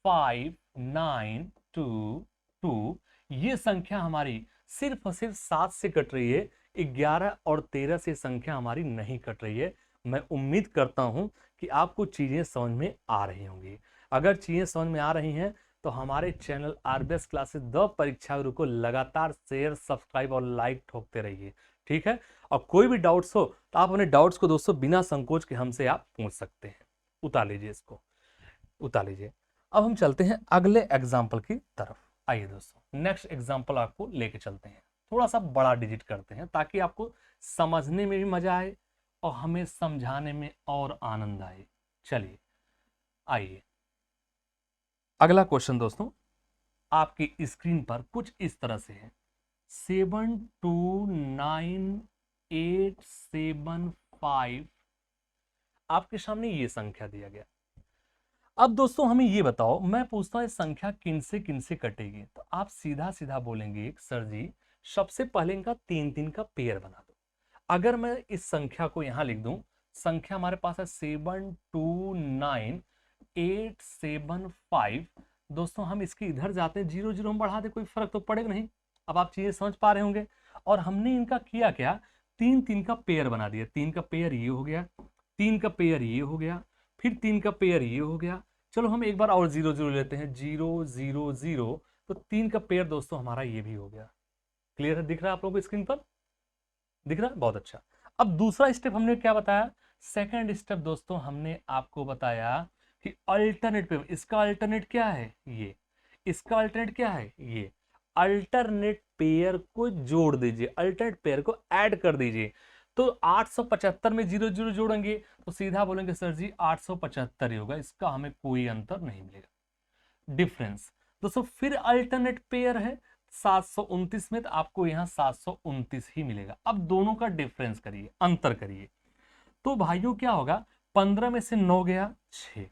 5 9 2 2, ये संख्या हमारी सिर्फ और सिर्फ 7 से कट रही है, 11 और 13 से संख्या हमारी नहीं कट रही है। मैं उम्मीद करता हूं कि आपको चीजें समझ में आ रही होंगी। अगर चीजें समझ में आ रही हैं तो हमारे चैनल आरबीएस क्लासेस द परीक्षा गुरु को लगातार शेयर, सब्सक्राइब और लाइक ठोकते रहिए, ठीक है? और कोई भी डाउट्स हो तो आप अपने डाउट्स को दोस्तों बिना संकोच के हमसे आप पूछ सकते हैं। उतार लीजिए इसको, उतार लीजिए। अब हम चलते हैं अगले एग्जाम्पल की तरफ। आइए दोस्तों नेक्स्ट एग्जाम्पल आपको लेके चलते हैं, थोड़ा सा बड़ा डिजिट करते हैं ताकि आपको समझने में भी मजा आए और हमें समझाने में और आनंद आए। चलिए आइए, अगला क्वेश्चन दोस्तों आपकी स्क्रीन पर कुछ इस तरह से है, 7 2 9 8 7 5 आपके सामने ये संख्या दिया गया। अब दोस्तों हमें ये बताओ, मैं पूछता हूं ये संख्या किन से कटेगी, तो आप सीधा सीधा बोलेंगे सर जी सबसे पहले इनका 3 का पेयर बना दो। अगर मैं इस संख्या को यहां लिख दूं, संख्या हमारे पास है 729875। दोस्तों हम इसके इधर जाते हैं, 0 0 हम बढ़ा दे, कोई फर्क तो पड़ेगा नहीं। अब आप चीजें समझ पा रहे होंगे। और हमने इनका किया क्या, 3 का पेयर बना दिया। 3 का पेयर ये हो गया, 3 का पेयर ये हो गया, फिर 3 का पेयर ये हो गया। चलो हम एक बार और 0 0 लेते हैं, 0 0 0। तो 3 का पेयर दोस्तों हमारा ये भी हो गया। क्लियर है, दिख रहा है आप लोगों को स्क्रीन पर, दिख रहा है, बहुत अच्छा। अब दूसरा स्टेप हमने क्या बताया, सेकंड स्टेप दोस्तों हमने आपको बताया कि अल्टरनेट पे, इसका अल्टरनेट क्या है ये, इसका अल्टरनेट क्या है ये, अल्टरनेट पेयर को जोड़ दीजिए, अल्टरनेट पेयर को ऐड कर दीजिए। तो 875 में 0 0 जोड़ेंगे तो सीधा बोलेंगे सर जी 875 ही होगा, इसका हमें कोई अंतर नहीं मिलेगा, डिफरेंस। दोस्तों फिर अल्टरनेट पेयर है 729 में, तो आपको यहां 729 ही मिलेगा। अब दोनों का डिफरेंस करिए, अंतर करिए। तो भाइयों क्या होगा, 15 में से 9 गया 6,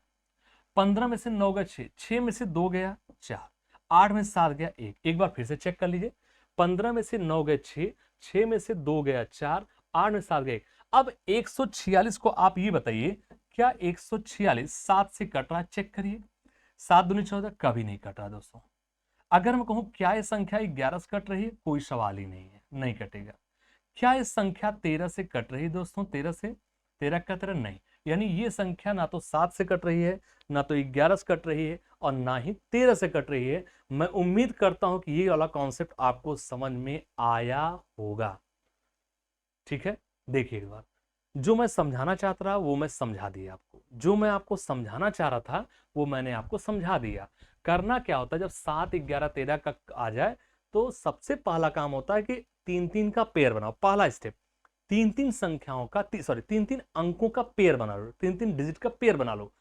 15 में से 9 गया 6, 6 में से 2 गया 4, 8 में से 7 गया 1। एक बार फिर से चेक कर लीजिए, 15 में से 9 गए 6, 6 में से 2 गया 4, 8 में 7 गया 1। अब 146 को आप ये बताइए, क्या 146 7 से कट रहा है, चेक करिए। 7 दूनी 14, कभी नहीं कट रहा दोस्तों। अगर मैं कहूं क्या ये संख्या 11 से कट रही है, कोई सवाल ही नहीं है, नहीं कटेगा। क्या ये संख्या 13 से कट रही है दोस्तों, 13 से, 13 कट रहा नहीं, यानी ये संख्या ना तो 7 से कट रही है, ना तो 11 से कट रही है, और ना ही 13 से कट रही है। मैं उम्मीद करता हूं कि ये वाला कॉन्सेप्ट आपको समझ में आया होगा। ठीक है, देखिए एक बार, जो मैं समझाना चाहता रहा वो मैं समझा दिया आपको, जो मैं आपको समझाना चाह रहा था वो मैंने आपको समझा दिया। करना क्या होता है, जब 7 11 13 का आ जाए तो सबसे पहला काम होता है कि 3 का पेयर बनाओ। पहला स्टेप, 3 संख्याओं का, सॉरी 3 अंकों का पेयर बना लो, 3 डिजिट का पेयर बना लो,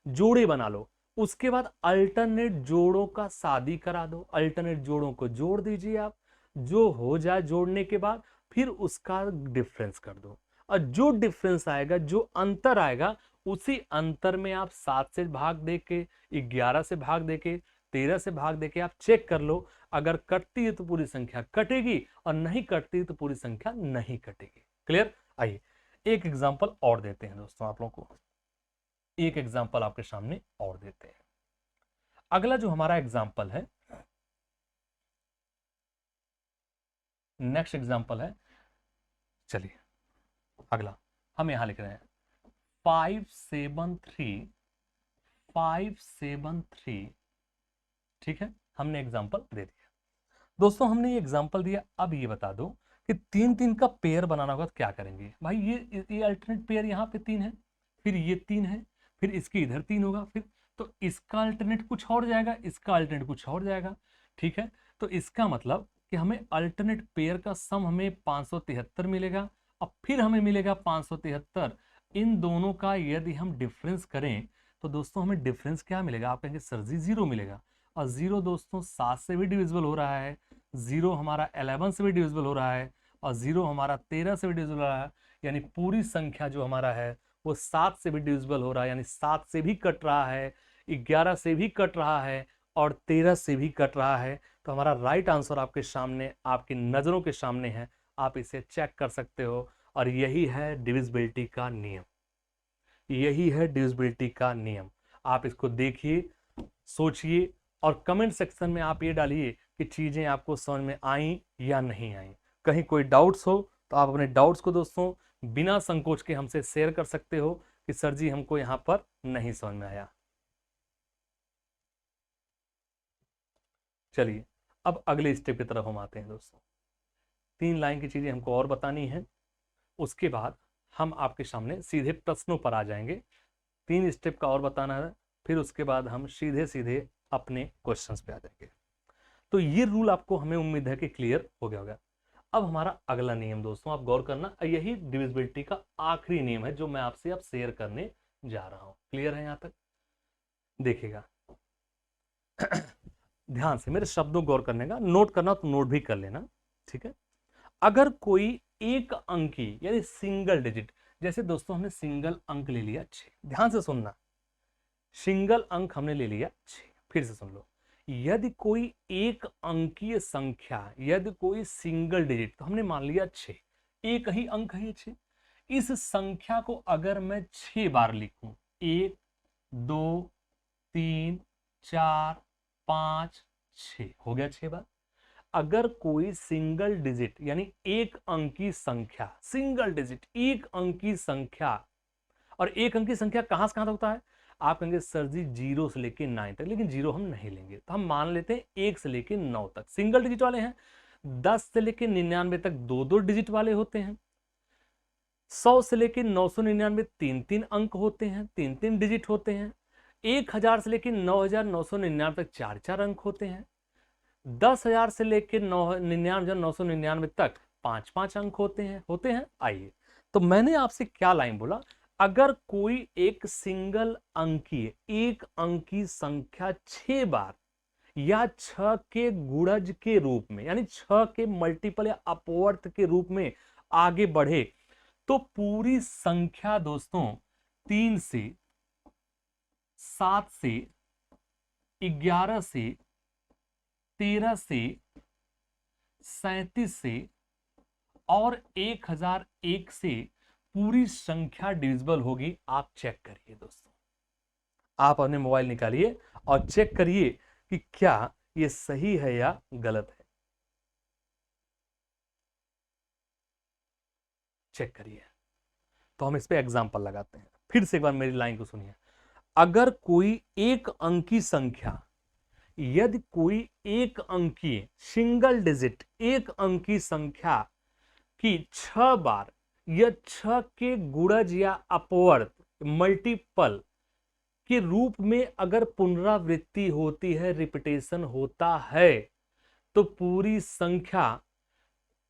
जोड़े बना लो। उसके बाद अल्टरनेट जोड़ों का शादी करा दो, अल्टरनेट जोड़ों को जोड़ दीजिए आप। जो हो जाए जोड़ने के बाद फिर उसका डिफरेंस कर दो, और जो डिफरेंस आएगा, जो अंतर आएगा, उसी अंतर में आप 7 से भाग देके, 11 से भाग देके, 13 से भाग देके आप चेक कर लो। अगर कटती है तो पूरी संख्या कटेगी, और नहीं कटती तो पूरी संख्या नहीं कटेगी। क्लियर। आइए एक एग्जांपल और देते हैं दोस्तों, आप लोगों को एक एग्जांपल आपके सामने और देते हैं। अगला जो हमारा एग्जांपल है, नेक्स्ट एग्जांपल है, चलिए अगला हम यहां लिख रहे हैं 573। ठीक है, हमने एग्जांपल दे दिया दोस्तों, हमने ये एग्जांपल दिया। अब ये बता दो कि 3 का पेयर बनाना होगा तो क्या करेंगे भाई। ये अल्टरनेट पेयर यहाँ पे 3 है, फिर ये 3 है, फिर इसके इधर 3 होगा, फिर तो इसका अल्टरनेट कुछ और जाएगा, इसका अल्टरनेट कुछ और जाएगा। ठीक है, तो इसका मतलब कि हमें अल्टरनेट पेयर का सम हमें 573 मिलेगा, और फिर हमें मिलेगा 573। इन दोनों का यदि हम डिफरेंस करें तो दोस्तों हमें डिफरेंस क्या मिलेगा, आप कहेंगे सर जी 0 मिलेगा। और 0 दोस्तों 7 से भी डिविजिबल हो रहा है, 0 हमारा 11 से भी डिविजिबल हो रहा है, और 0 हमारा 13 से भी डिविजिबल हो रहा है। यानी पूरी संख्या जो हमारा है वो 7 से भी डिविजिबल हो रहा है, यानी 7 से भी कट रहा है, 11 से भी कट रहा है, और 13 से भी कट रहा है। तो हमारा राइट आंसर आपके सामने, आपकी नजरों के सामने है, आप इसे चेक कर सकते हो। और यही है डिविजिबिलिटी का नियम, यही है डिविजिबिलिटी का नियम। आप इसको देखिए, सोचिए, और कमेंट सेक्शन में आप ये डालिए कि चीजें आपको समझ में आई या नहीं आई। कहीं कोई डाउट्स हो तो आप अपने डाउट्स को दोस्तों बिना संकोच के हमसे शेयर कर सकते हो कि सर जी हमको यहां पर नहीं समझ में आया। चलिए अब अगले स्टेप की तरफ हम आते हैं दोस्तों। 3 लाइन की चीजें हमको और बतानी है, उसके बाद हम आपके सामने सीधे प्रश्नों पर आ जाएंगे। 3 स्टेप का और बताना है, फिर उसके बाद हम सीधे सीधे अपने क्वेश्चंस पे आ जाएंगे। तो ये रूल आपको, हमें उम्मीद है कि क्लियर हो गया होगा। अब हमारा अगला नियम दोस्तों आप गौर करना, यही डिविजिबिलिटी का आखिरी नियम है जो मैं आपसे अब शेयर करने जा रहा हूं। क्लियर है यहां तक, देखिएगा ध्यान से मेरे शब्दों गौर करने का, नोट करना तो नोट भी कर लेना। ठीक है, अगर कोई एक अंकी यानी सिंगल डिजिट, जैसे दोस्तों हमने सिंगल अंक ले लिया 6, ध्यान से सुनना, सिंगल अंक हमने ले लिया 6। फिर से सुन लो, यदि कोई एक अंकीय संख्या, यदि कोई सिंगल डिजिट, तो हमने मान लिया 6, एक ही अंक है ये 6, इस संख्या को अगर मैं 6 बार लिखूं, 1 2 3 4 5 6, हो गया 6 बार। अगर कोई सिंगल डिजिट यानी एक अंकी संख्या, सिंगल डिजिट एक अंकी संख्या, और एक अंकी संख्या कहां से कहां तक होता है, आप कहेंगे सर जी 0 से लेके 9 तक, लेकिन 0 हम नहीं लेंगे, तो हम मान लेते हैं 1 से लेके 9 तक सिंगल डिजिट वाले हैं। 10 से लेके 99 तक 2-2 डिजिट वाले होते हैं। 100 से लेके 999 3-3 अंक होते हैं, 3-3 डिजिट होते हैं। 1000 से लेके 9999 तक 4-4 अंक होते हैं। 10,000 से लेके 99,999 तक 5-5 अंक होते हैं। आइए, तो मैंने आपसे क्या लाइन बोला, अगर कोई एक सिंगल अंकीय एक अंकी संख्या 6 बार या 6 के गुणज के रूप में, यानी 6 के मल्टीपल या अपवर्त के रूप में आगे बढ़े, तो पूरी संख्या दोस्तों 3 से 7 से 11 से 13 से 37 से और 1001 से पूरी संख्या डिविजिबल होगी। आप चेक करिए दोस्तों, आप अपने मोबाइल निकालिए और चेक करिए कि क्या ये सही है या गलत है। चेक करिए। तो हम इस पे एग्जांपल लगाते हैं। फिर से एक बार मेरी लाइन को सुनिए, अगर कोई एक अंकी संख्या, यदि कोई एक अंकीय सिंगल डिजिट एक अंकी संख्या की 6 बार या 6 के गुणज या अपवर्त मल्टीपल के रूप में अगर पुनरावृत्ति होती है, रिपीटेशन होता है, तो पूरी संख्या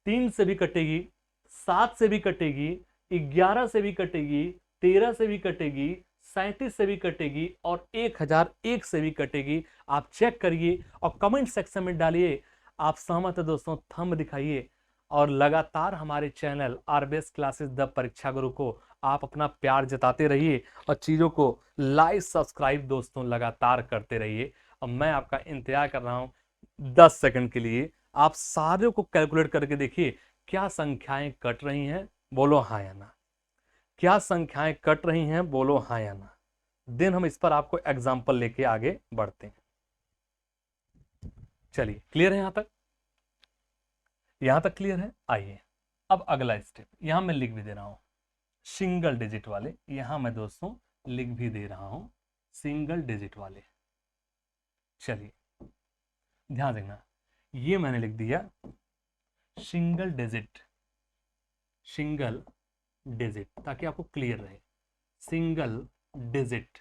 3 से भी कटेगी, 7 से भी कटेगी, 11 से भी कटेगी, 13 से भी कटेगी, 37 से भी कटेगी और 1001 से भी कटेगी। आप चेक करिए और कमेंट सेक्शन में डालिए आप सहमत है दोस्तों, थंब दिखाइए और लगातार हमारे चैनल आरबीएस क्लासेस द परीक्षा गुरु को आप अपना प्यार जताते रहिए और चीजों को लाइक सब्सक्राइब दोस्तों लगातार करते रहिए। और मैं आपका इंतजार कर रहा हूं 10 सेकंड के लिए। आप सारे को कैलकुलेट करके देखिए क्या संख्याएं कट रही हैं, बोलो हाँ या ना। क्या संख्याएं कट रही हैं, बोलो हाँ या ना। देन हम इस पर आपको एग्जाम्पल लेके आगे बढ़ते हैं। चलिए, क्लियर है यहां तक? यहां तक क्लियर है? आइए अब अगला स्टेप, यहां मैं लिख भी दे रहा हूं सिंगल डिजिट वाले, यहां मैं दोस्तों लिख भी दे रहा हूं सिंगल डिजिट वाले। चलिए ध्यान देना, ये मैंने लिख दिया सिंगल डिजिट, सिंगल डिजिट, ताकि आपको क्लियर रहे। Single digit,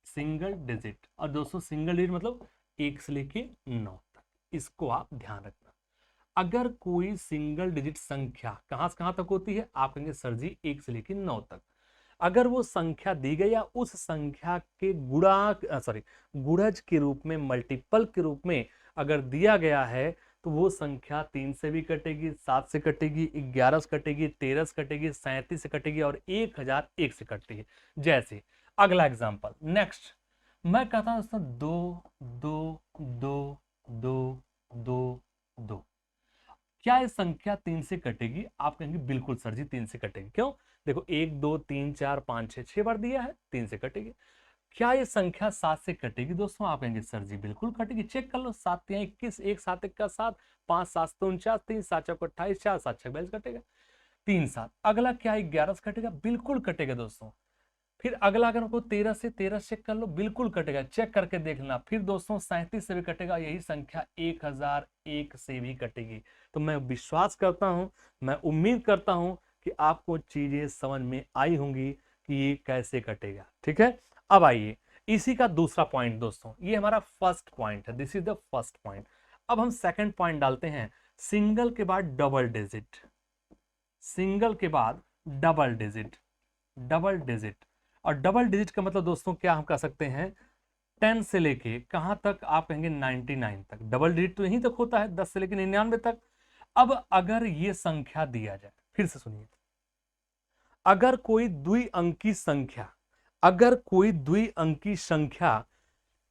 single digit. और दोस्तों सिंगल डिजिट मतलब 1 से लेके 9 तक, इसको आप ध्यान रखना। अगर कोई सिंगल डिजिट संख्या कहां से कहां तक होती है, आप कहेंगे सर जी 1 से लेके 9 तक। अगर वो संख्या दी गई या उस संख्या के गुणज के रूप में, मल्टीपल के रूप में अगर दिया गया है, तो वो संख्या 3 से भी कटेगी, 7 से कटेगी, 11 से कटेगी, 13 से कटेगी, 37 से कटेगी और 1001 से कटती है। जैसे अगला एग्जांपल, नेक्स्ट मैं कहता हूं दोस्तों 2 2 2 2 2 2, क्या ये संख्या 3 से कटेगी? आप कहेंगे बिल्कुल सर जी 3 से कटेगी। क्यों? देखो 1 2 3 4 5 6 6 बार दिया है, 3 से कटेगी। क्या ये संख्या 7 से कटेगी दोस्तों? आप कहेंगे सर जी बिल्कुल कटेगी। चेक कर लो, 7 3 21, 1 7 1 का 7, 5 7 49, 3 7 4 28, 4 7 6 42 कटेगा, 3 7। अगला क्या 11 से कटेगा? बिल्कुल कटेगा दोस्तों। फिर अगला अगर आपको 13 से चेक कर लो, बिल्कुल कटेगा, चेक करके देखना। फिर दोस्तों 37 से भी कटेगा, यही संख्या 1001 से भी कटेगी। तो मैं विश्वास करता हूं, मैं उम्मीद करता हूं कि आपको चीजें समझ में आई होंगी कि ये कैसे कटेगा। ठीक है, अब आइए इसी का दूसरा पॉइंट दोस्तों, ये हमारा फर्स्ट पॉइंट है, this is the first point. अब हम सेकंड पॉइंट डालते हैं, सिंगल के बाद डबल डिजिट, सिंगल के बाद डबल डिजिट, डबल डिजिट। और डबल डिजिट का मतलब दोस्तों क्या हम कह सकते हैं, 10 से लेके कहां तक? आप कहेंगे 99 तक। डबल डिजिट तो यहीं तक होता है, 10 से लेके 99 तक। अब अगर ये संख्या दिया जाए, फिर से सुनिए, अगर कोई द्विअंकी संख्या, अगर कोई द्विअंकी संख्या,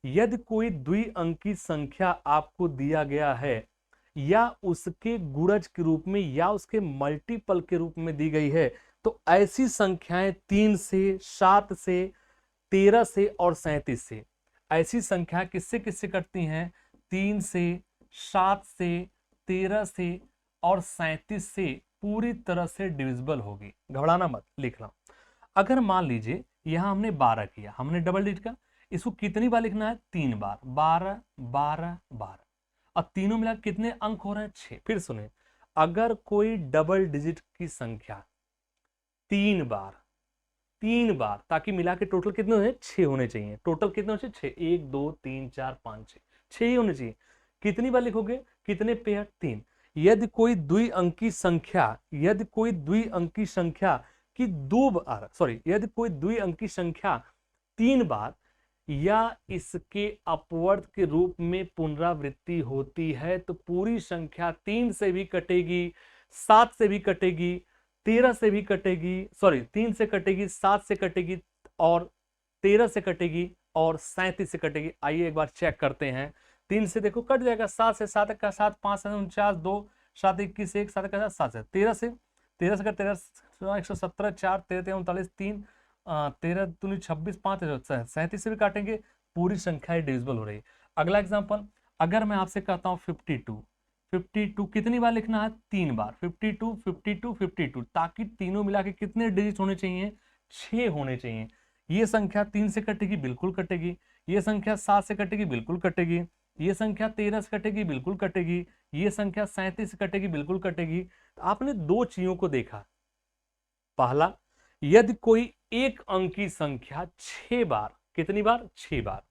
यदि कोई द्विअंकी संख्या आपको दिया गया है या उसके गुणज के रूप में या उसके मल्टीपल के रूप में दी गई है, तो ऐसी संख्याएं 3 से, 7 से, 13 से और 37 से, ऐसी संख्या किससे किससे कटती हैं? 3 से, 7 से, 13 से और 37 से पूरी तरह से डिविजिबल होगी। घबराना मत, लिख लो। अगर मान लीजिए यहां हमने 12 किया, हमने डबल डिजिट का, इसको कितनी बार लिखना है? 3 बार, 12 12 12। अब तीनों मिला कितने अंक हो रहे हैं? 6। फिर सुने, अगर कोई डबल डिजिट की संख्या 3 बार, 3 बार, ताकि मिला के टोटल कितने होने? 6 होने चाहिए। टोटल कितने होने चाहिए? 6। 1 2 3 4 5 6, 6 ही होने चाहिए। कितनी बार लिखोगे? कितने पेयर? 3। यदि कोई द्विअंकी संख्या, यदि कोई द्विअंकी संख्या की 2 बार, सॉरी, यदि कोई द्विअंकी संख्या 3 बार या इसके अपवर्त के रूप में पुनरावृत्ति होती है, तो पूरी संख्या 3 से भी कटेगी, 7 से भी कटेगी, 13 से भी कटेगी, सॉरी 3 से कटेगी, 7 से कटेगी और 13 से कटेगी और 37 से कटेगी। आइए एक बार चेक करते हैं। 3 से देखो कट जाएगा, 7 से 7 का 7, 5 से 49, 2 7 21 1 7 का 7 से 13 से 13 से 13 117 4 13 39 3 13 दूनी 26 5 37 से भी काटेंगे, पूरी संख्या डिविजिबल हो रही है। अगला एग्जांपल, अगर मैं आपसे कहता हूं 52, 52 कितनी बार लिखना है? 3 बार, 52 52 52, ताकि तीनों मिला के कितने डिजिट होने चाहिए? 6 होने चाहिए। ये संख्या 3 से कटेगी, बिल्कुल कटेगी। ये संख्या 7 से कटेगी, बिल्कुल कटेगी। ये संख्या 13 से कटेगी, बिल्कुल कटेगी। ये संख्या 37 से कटेगी, बिल्कुल कटेगी। तो आपने दो चीजों को देखा। पहला, यदि कोई एक अंकी संख्या 6 बार, कितनी बार? 6 बार,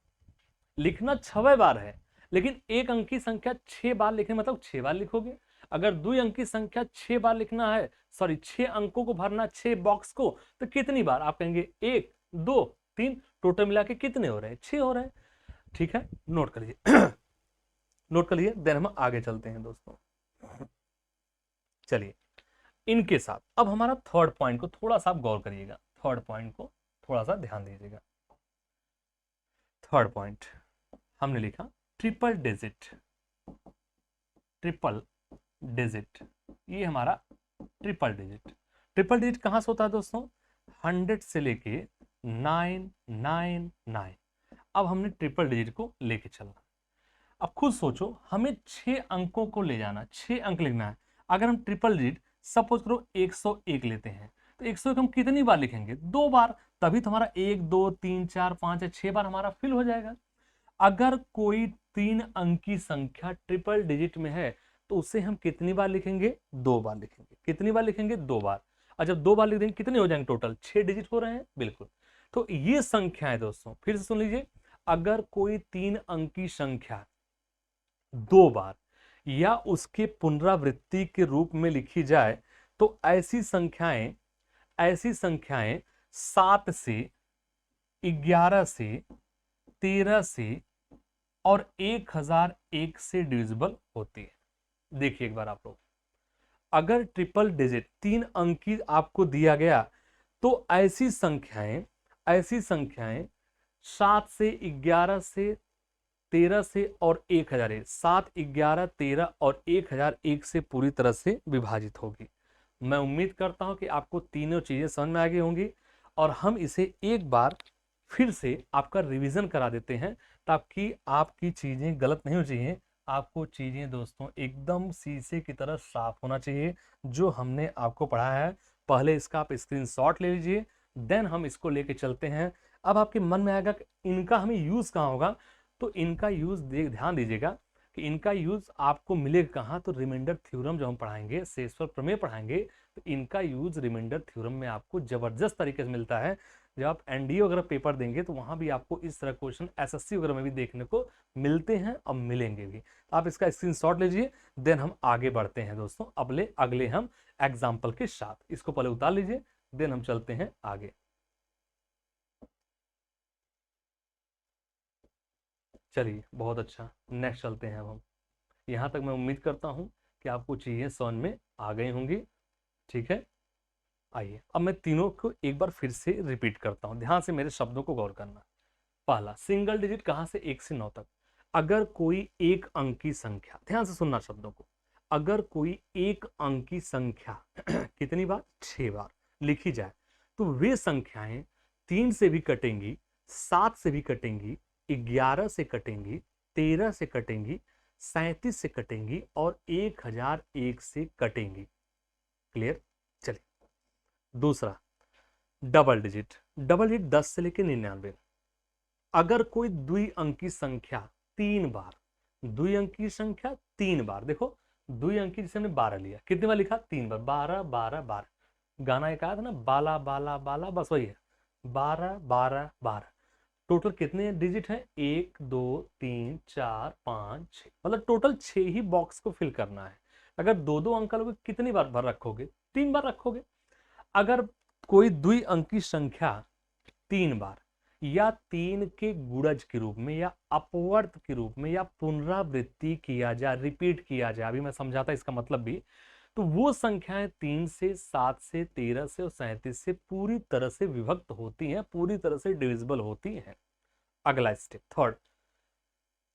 लिखना 6 बार है, लेकिन एक अंकी संख्या 6 बार लिखने मतलब 6 बार लिखोगे। अगर द्विअंकी संख्या 6 बार लिखना है, सॉरी 6 अंकों को भरना, 6 बॉक्स को, तो कितनी बार? आप कहेंगे 1 2 3, टोटल मिला के कितने हो रहे हैं? 6 हो रहे हैं। ठीक है, नोट कर लीजिए। नोट कर लीजिए, देन हम आगे चलते हैं दोस्तों। चलिए, इनके साथ अब हमारा थर्ड पॉइंट को थोड़ा सा आप गौर करिएगा, थर्ड पॉइंट को थोड़ा सा ध्यान दीजिएगा। थर्ड पॉइंट हमने लिखा ट्रिपल डिजिट, ट्रिपल डिजिट, ये हमारा ट्रिपल डिजिट। ट्रिपल डिजिट कहां से होता है दोस्तों? 100 से लेके 999। अब हमने ट्रिपल डिजिट को लेके चलना। अब खुद सोचो, हमें 6 अंकों को ले जाना, 6 अंक लिखना है। अगर हम ट्रिपल डिजिट सपोज करो 101 लेते हैं, तो 101 हम कितनी बार लिखेंगे? 2 बार, तभी तो हमारा 1 2 3 4 5 6 बार हमारा फिल हो जाएगा। अगर कोई 3 अंकी संख्या ट्रिपल डिजिट में है, तो उसे हम कितनी बार लिखेंगे? 2 बार लिखेंगे। कितनी बार लिखेंगे? 2 बार। और जब 2 बार लिख देंगे कितने हो जाएंगे? टोटल 6 डिजिट हो रहे हैं, बिल्कुल। तो ये संख्या है दोस्तों, फिर से सुन लीजिए, अगर कोई 3 अंकी संख्या 2 बार या उसके पुनरावृत्ति के रूप में लिखी जाए, तो ऐसी संख्याएं 7 से, 11 से, 13 से और 1001 से डिविजिबल होती है। देखिए एक बार आप लोग, अगर ट्रिपल डिजिट 3 अंकी आपको दिया गया, तो ऐसी संख्याएं 7 से, 11 से, 13 से और 1001, 7 11 13 और 1001 से पूरी तरह से विभाजित होगी। मैं उम्मीद करता हूं कि आपको तीनों चीजें समझ में आ गई होंगी, और हम इसे एक बार फिर से आपका रिवीजन करा देते हैं, ताकि आपकी चीजें गलत नहीं हो चाहिए। आपको चीजें दोस्तों एकदम शीशे की तरह साफ होना चाहिए, जो हमने आपको पढ़ाया है। पहले इसका आप स्क्रीनशॉट ले लीजिए, देन हम इसको लेके चलते हैं। अब आपके मन में आएगा कि इनका हमें यूज कहाँ होगा, तो इनका यूज ध्यान दीजिएगा कि इनका यूज आपको मिलेगा कहाँ। तो रिमाइंडर थ्योरम जो हम पढ़ाएंगे, शेषफल प्रमेय पढ़ाएंगे, तो इनका यूज रिमाइंडर थ्योरम में आपको जबरदस्त तरीके से मिलता है। जब आप एनडीए वगैरह पेपर देंगे, तो वहां भी आपको इस तरह क्वेश्चन एसएससी वगैरह में भी देखने को मिलते हैं और मिलेंगे भी। तो आप इसका स्क्रीनशॉट लीजिए, देन हम आगे बढ़ते हैं दोस्तों अगले हम एग्जाम्पल के साथ। इसको पहले उतार लीजिए, देन हम चलते हैं आगे। चलिए बहुत अच्छा, नेक्स्ट चलते हैं हम। यहां तक मैं उम्मीद करता हूं कि आपको चीजें समझ में आ गई होंगी। ठीक है, आइए अब मैं तीनों को एक बार फिर से रिपीट करता हूं, ध्यान से मेरे शब्दों को गौर करना। पहला, सिंगल डिजिट कहां से, 1 से 9 तक। अगर कोई एक अंक की संख्या, ध्यान से सुनना शब्दों को, अगर कोई एक अंक की संख्या कितनी बार, 6 बार लिखी जाए तो वे संख्याएं 3 से भी कटेंगी, 7 से भी कटेंगी, 11 से कटेंगी, 13 से कटेंगी, 37 से कटेंगी और 1001 से कटेंगी। क्लियर? चलिए दूसरा, डबल डिजिट। डबल डिजिट 10 से लेकर 99। अगर कोई द्विअंकी संख्या 3 बार, द्विअंकी संख्या 3 बार, देखो द्विअंकी जैसे हमने 12 लिया, कितनी बार लिखा, 3 बार, 12 12 12। गाना एक आया था ना, बाला बाला बाला, बस वही है, 12 12 12। टोटल कितने डिजिट हैं, 1 2 3 4 5 6, मतलब टोटल 6 ही बॉक्स को फिल करना है। अगर दो दो अंक लोगे कितनी बार भर रखोगे, 3 बार रखोगे। अगर कोई द्विअंकी संख्या 3 बार या 3 के गुणज के रूप में या अपवर्त के रूप में या पुनरावृत्ति किया जाए, रिपीट किया जाए, अभी मैं समझाता इसका मतलब भी, तो वो संख्याएं 3 से, 7 से, 13 से और 37 से पूरी तरह से विभक्त होती हैं, पूरी तरह से डिविजिबल होती हैं। अगला स्टेप, थर्ड,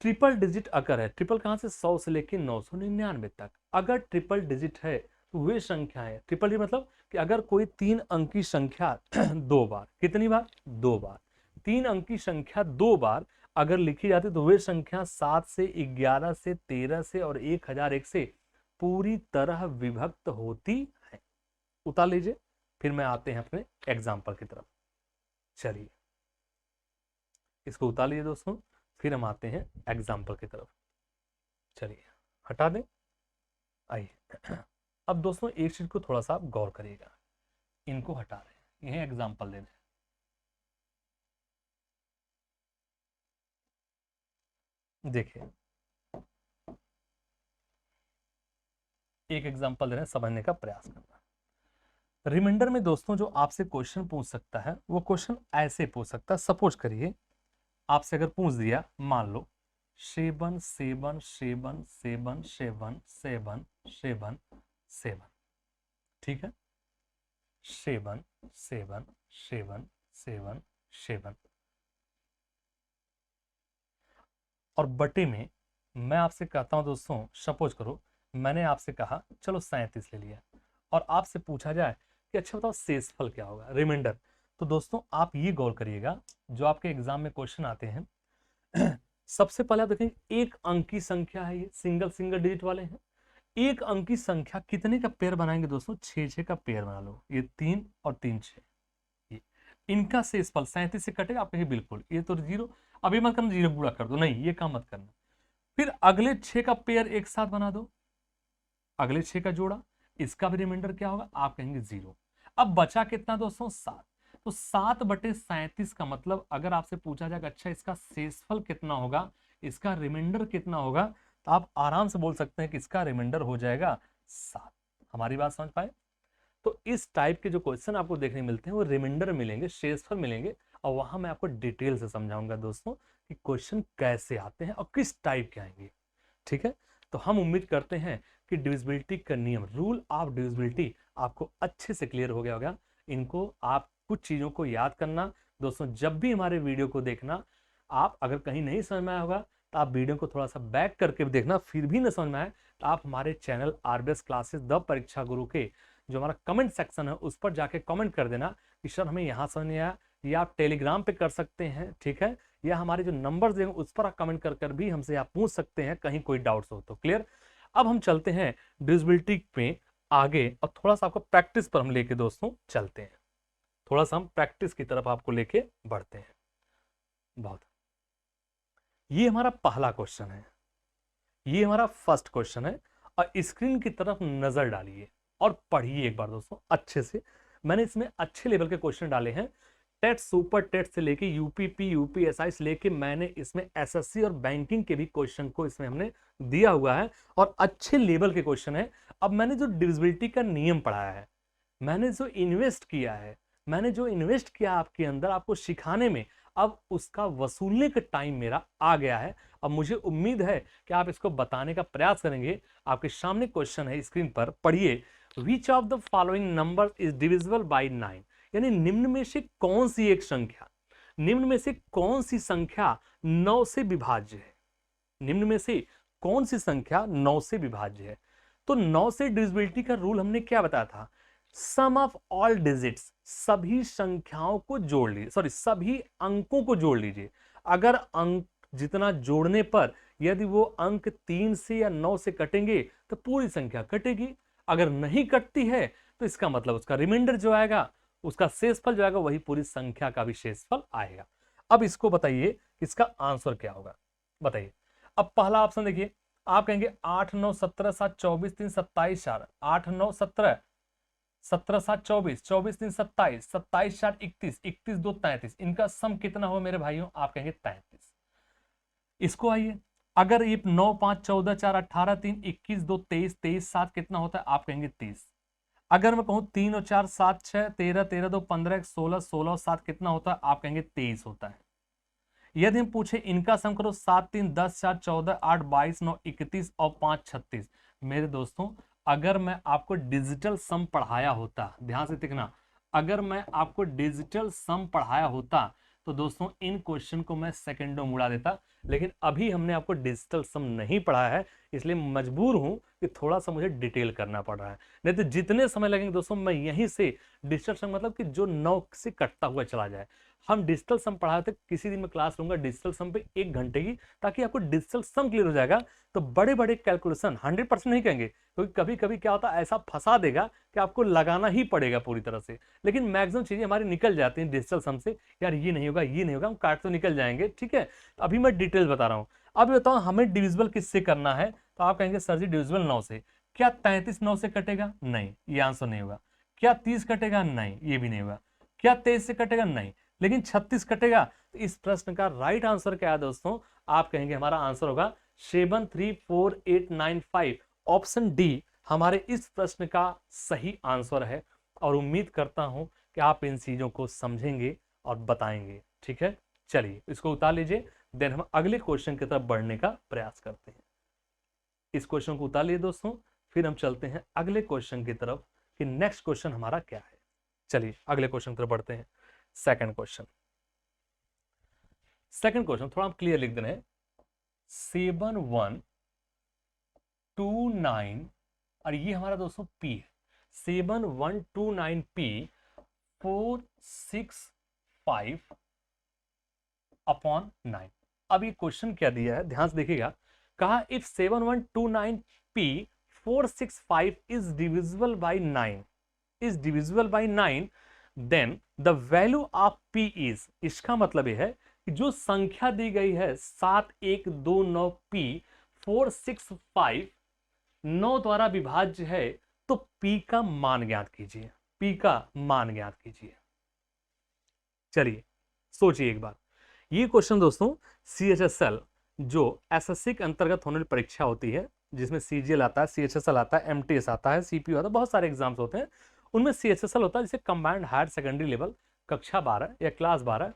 ट्रिपल डिजिट अगर है, ट्रिपल कहां से, 100 से लेकर 999 तक। अगर ट्रिपल डिजिट है तो वे संख्याएं, ट्रिपल डिजिट मतलब कि अगर कोई 3 अंकी संख्या 2 बार, कितनी बार, 2 बार, 3 अंकी संख्या 2 बार अगर लिखी जाती तो वे संख्या 7 से, 11 से, 13 से और 1001 से पूरी तरह विभक्त होती है। उतार लीजिए, फिर मैं आते हैं अपने एग्जाम्पल की तरफ। चलिए इसको उतार लीजिए दोस्तों, फिर हम आते हैं एग्जाम्पल की तरफ। चलिए हटा दें। आइए अब दोस्तों एक चीज को थोड़ा सा आप गौर करिएगा, इनको हटा रहे हैं, यह एग्जाम्पल दे रहे हैं। देखिए एक एग्जाम्पल दे रहे हैं, समझने का प्रयास करना। रिमाइंडर में दोस्तों जो आपसे क्वेश्चन पूछ सकता है वो क्वेश्चन ऐसे पूछ सकता है, सपोज करिए आपसे अगर पूछ दिया, मान लो 7 7 7 7 7 7 7 7, ठीक है, 7 7 7 7 7, और बटे में मैं आपसे कहता हूं दोस्तों, सपोज करो मैंने आपसे कहा चलो 37 ले लिया, और आपसे पूछा जाए कि अच्छा बताओ शेषफल क्या होगा, रिमाइंडर। तो दोस्तों आप ये गौर करिएगा, जो आपके एग्जाम में क्वेश्चन आते हैं सबसे पहले आप देखेंगे एक अंक की संख्या है, ये सिंगल सिंगल डिजिट वाले हैं। एक अंक की संख्या कितने का पेयर बनाएंगे दोस्तों, 6 का पेयर बना लो, ये 3 और 3 6, ये इनका शेषफल 37 से कटेगा, आप कहेंगे बिल्कुल ये तो 0, अभी मत करना 0 गुणा कर दो, नहीं ये काम मत करना। फिर अगले 6 का पेयर एक साथ बना दो, अगले 6 का जोड़ा, इसका भी रिमाइंडर क्या होगा, आप कहेंगे 0। अब बचा कितना दोस्तों, 7। तो 7 बटे 37 का मतलब अगर आपसे पूछा जाएगा अच्छा इसका शेषफल कितना होगा, इसका रिमाइंडर कितना होगा, तो आप आराम से बोल सकते हैं कि इसका रिमाइंडर हो जाएगा 7। हमारी बात समझ पाए? तो इस टाइप के जो क्वेश्चन आपको देखने मिलते हैं वो रिमाइंडर मिलेंगे, शेषफल मिलेंगे, और वहां मैं आपको डिटेल से समझाऊंगा दोस्तों कि क्वेश्चन कैसे आते हैं और किस टाइप के आएंगे। ठीक है, तो हम उम्मीद करते हैं कि डिविजिबिलिटी का नियम, रूल ऑफ डिविजिबिलिटी आपको अच्छे से क्लियर हो गया होगा। इनको आप कुछ चीजों को याद करना दोस्तों, जब भी हमारे वीडियो को देखना, आप अगर कहीं नहीं समझ में आया होगा तो आप वीडियो को थोड़ा सा बैक करके देखना, फिर भी न समझ में आए तो आप हमारे चैनल आरबीएस क्लासेस द परीक्षा गुरु के जो हमारा कमेंट सेक्शन है उस पर जाके कमेंट कर देना कि सर हमें यहाँ समझ नहीं आया, या आप टेलीग्राम पे कर सकते हैं, ठीक है, या हमारे जो नंबर्स देंगे उस पर आप कमेंट कर कर भी हमसे आप पूछ सकते हैं कहीं कोई डाउट्स हो तो। क्लियर? अब हम चलते हैं डिविजिबिलिटी पे आगे, और थोड़ा सा आपको प्रैक्टिस पर हम लेके दोस्तों चलते हैं, थोड़ा सा हम प्रैक्टिस की तरफ आपको लेके बढ़ते हैं। बहुत, ये हमारा पहला क्वेश्चन है, ये हमारा फर्स्ट क्वेश्चन है, और स्क्रीन की तरफ नजर डालिए और पढ़िए एक बार दोस्तों अच्छे से। मैंने इसमें अच्छे लेवल के क्वेश्चन डाले हैं, टेट, सुपर टेट से लेके यूपीपी, यूपीएसआई से लेके मैंने इसमें एसएससी और बैंकिंग के भी क्वेश्चन को इसमें हमने दिया हुआ है, और अच्छे लेवल के क्वेश्चन है। अब मैंने जो डिविजिबिलिटी का नियम पढ़ाया है, मैंने जो इन्वेस्ट किया है, मैंने जो इन्वेस्ट किया आपके अंदर आपको सिखाने में, अब उसका वसूलने का टाइम मेरा आ गया है। अब मुझे उम्मीद है कि आप इसको बताने का प्रयास करेंगे। आपके सामने क्वेश्चन है स्क्रीन पर, पढ़िए। Which of the following number is divisible by 9, यानी निम्न में से कौन सी एक संख्या, निम्न में से कौन सी संख्या 9 से विभाज्य है, निम्न में से कौन सी संख्या 9 से विभाज्य है। तो 9 से डिविजिबिलिटी का रूल हमने क्या बताया था, सम ऑफ ऑल डिजिट्स, सभी संख्याओं को जोड़ लीजिए, सॉरी सभी अंकों को जोड़ लीजिए। अगर अंक जितना जोड़ने पर यदि वो अंक 3 से या 9 से कटेंगे तो पूरी संख्या कटेगी, अगर नहीं कटती है तो इसका मतलब उसका रिमाइंडर जो आएगा, उसका शेषफल जो आएगा वही पूरी संख्या का भी शेषफल आएगा। अब इसको बताइए इसका आंसर क्या होगा, बताइए। अब पहला ऑप्शन देखिए, आप कहेंगे 8 9 17 7 24 3 27 4, 8 9 17 17 7 24 24 3 27 27 4 31 31 2 33, इनका सम कितना हो मेरे भाइयों, आप कहेंगे 33। इसको आइए, अगर ये 9 5 14 4 18 3 21 2 23 23 7 कितना होता है, आप कहेंगे 30। अगर मैं कहूं 3 और 4 7 6 13 13 2 15 16 16 और 7 कितना होता है, आप कहेंगे 23 होता है। यदि हम पूछे इनका सम करो 7 3 10 4 14 8 22 9 31 और 5 36, मेरे दोस्तों अगर मैं आपको डिजिटल सम पढ़ाया होता, ध्यान से देखना, अगर मैं आपको डिजिटल सम पढ़ाया होता तो दोस्तों इन क्वेश्चन को मैं सेकंडों में उड़ा देता, लेकिन अभी हमने आपको डिजिटल सम नहीं पढ़ाया है, इसलिए मजबूर हूं कि थोड़ा सा मुझे डिटेल करना पड़ रहा है। नहीं तो जितने समय लगेंगे दोस्तों मैं यहीं से डिजिटल सम मतलब कि जो 9 से कटता हुआ चला जाए। हम डिजिटल सम पढ़ाए थे, किसी दिन मैं क्लास लूंगा डिजिटल सम पे 1 घंटे की, ताकि आपको डिजिटल सम क्लियर हो जाएगा। तो बड़े बड़े कैलकुलेशन 100% नहीं कहेंगे, क्योंकि कभी कभी क्या होता है ऐसा फंसा देगा कि आपको लगाना ही पड़ेगा पूरी तरह से, लेकिन मैक्सिमम चीजें हमारी निकल जाती हैं डिजिटल सम से, यार ये नहीं होगा ये नहीं होगा, हम काट तो निकल जाएंगे, ठीक है। अभी मैं डिटेल बता रहा हूँ। अब बताओ हमें डिविजिबल किससे करना है, तो आप कहेंगे सर जी डिविजिबल 9 से। क्या 33 9 से कटेगा, नहीं, ये आंसर नहीं होगा। क्या 30 कटेगा, नहीं, ये भी नहीं होगा। क्या 23 से कटेगा, नहीं, लेकिन 36 कटेगा। तो इस प्रश्न का राइट आंसर क्या है दोस्तों, आप कहेंगे हमारा आंसर होगा 734895, ऑप्शन डी हमारे इस प्रश्न का सही आंसर है। और उम्मीद करता हूं कि आप इन चीजों को समझेंगे और बताएंगे, ठीक है। चलिए इसको उतार लीजिए, देन हम अगले क्वेश्चन की तरफ बढ़ने का प्रयास करते हैं। इस क्वेश्चन को उतार लिए दोस्तों, फिर हम चलते हैं अगले क्वेश्चन की तरफ कि नेक्स्ट क्वेश्चन हमारा क्या है। चलिए अगले क्वेश्चन की तरफ बढ़ते हैं। सेकंड क्वेश्चन, सेकंड क्वेश्चन थोड़ा हम क्लियर लिख दे रहे हैं। 7129, और ये हमारा दोस्तों P है, 7129P 465 अपॉन 9। अब ये क्वेश्चन क्या दिया है, ध्यान से देखिएगा। कहा if 7129P 465 is divisible by 9, is divisible by 9, then the value of P is, इसका मतलब यह है कि जो संख्या दी गई है 7129P 465 9 द्वारा विभाज्य है, तो P का मान ज्ञात कीजिए, P का मान ज्ञात कीजिए। चलिए सोचिए एक बार, ये क्वेश्चन दोस्तों CHSL जो एसएससी के अंतर्गत होने वाली परीक्षा होती है, जिसमें CGL आता है, CHSL आता है, MTS आता है, CPU आता है, बहुत सारे एग्जाम्स होते हैं, उनमें CHSL होता है जिसे कंबाइंड हायर सेकेंडरी लेवल, कक्षा 12 या क्लास 12,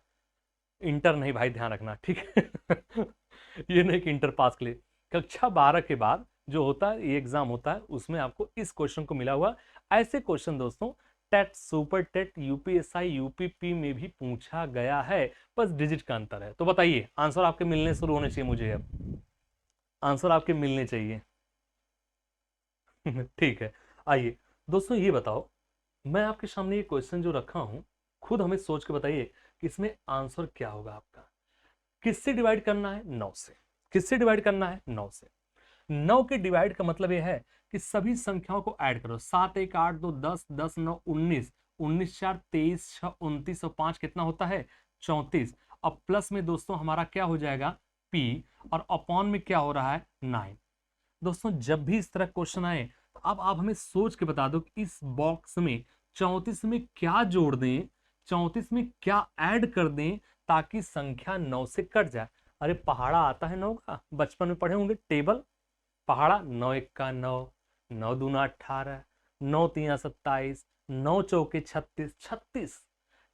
इंटर नहीं भाई ध्यान रखना, ठीक है। ये नहीं कि इंटर पास के लिए, कक्षा 12 के बाद जो होता है ये एग्जाम होता है, उसमें आपको इस क्वेश्चन को मिला हुआ। ऐसे क्वेश्चन दोस्तों TET, super TET, UPSI, UPP में भी पूछा गया है, बस डिजिट का अंतर है। तो बताइए आंसर आपके मिलने शुरू होने चाहिए, मुझे अब आंसर आपके मिलने चाहिए। ठीक है, आइए दोस्तों ये बताओ, मैं आपके सामने ये क्वेश्चन जो रखा हूं, खुद हमें सोच के बताइए कि इसमें आंसर क्या होगा आपका। किससे डिवाइड करना है, 9 से। किससे डिवाइड करना है, 9 से। 9 के डिवाइड का मतलब यह है कि सभी संख्याओं को ऐड करो, 7 1 8 2 10 10 9 19 19 4 23 6 29 और 5 कितना होता है, 34। अब प्लस में दोस्तों हमारा क्या हो जाएगा, P, और अपॉन में क्या हो रहा है, 9। दोस्तों जब भी इस तरह क्वेश्चन आए तो अब आप हमें सोच के बता दो कि इस बॉक्स में 34 में क्या जोड़ दें, 34 में क्या ऐड कर दें ताकि संख्या 9 से कट जाए। अरे पहाड़ा आता है 9 का, बचपन में पढ़े होंगे टेबल, पहाड़ा 9 1 का 9, 9 दूना 18, 9 3 27, 9 चौके 36 36,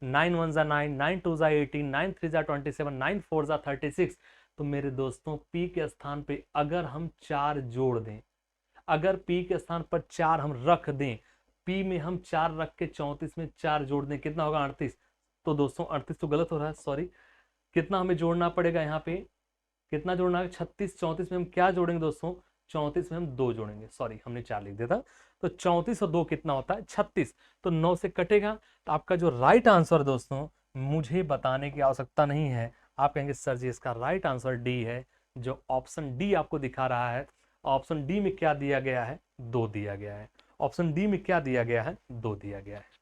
9 1 9, 9 2 18, 9 3 27, 9 4 36। तो मेरे दोस्तों P के स्थान पे अगर हम 4 जोड़ दें, अगर P के स्थान पर 4 हम रख दें, P में हम 4 रख के 34 में 4 जोड़ दें, कितना होगा 38। तो दोस्तों 38 तो गलत हो रहा है, सॉरी। कितना हमें जोड़ना पड़ेगा यहाँ पे, कितना जोड़ना है 36, 34 में हम क्या जोड़ेंगे दोस्तों, 34 में हम 2 जोड़ेंगे, सॉरी हमने 4 लिख दिया था। तो 34 और 2 कितना होता है 36, तो 9 से कटेगा। तो आपका जो राइट आंसर दोस्तों, मुझे बताने की आवश्यकता नहीं है, आप कहेंगे सर जी इसका राइट आंसर डी है। जो ऑप्शन डी आपको दिखा रहा है, ऑप्शन डी में क्या दिया गया है, 2 दिया गया है। ऑप्शन डी में क्या दिया गया है, 2 दिया गया है।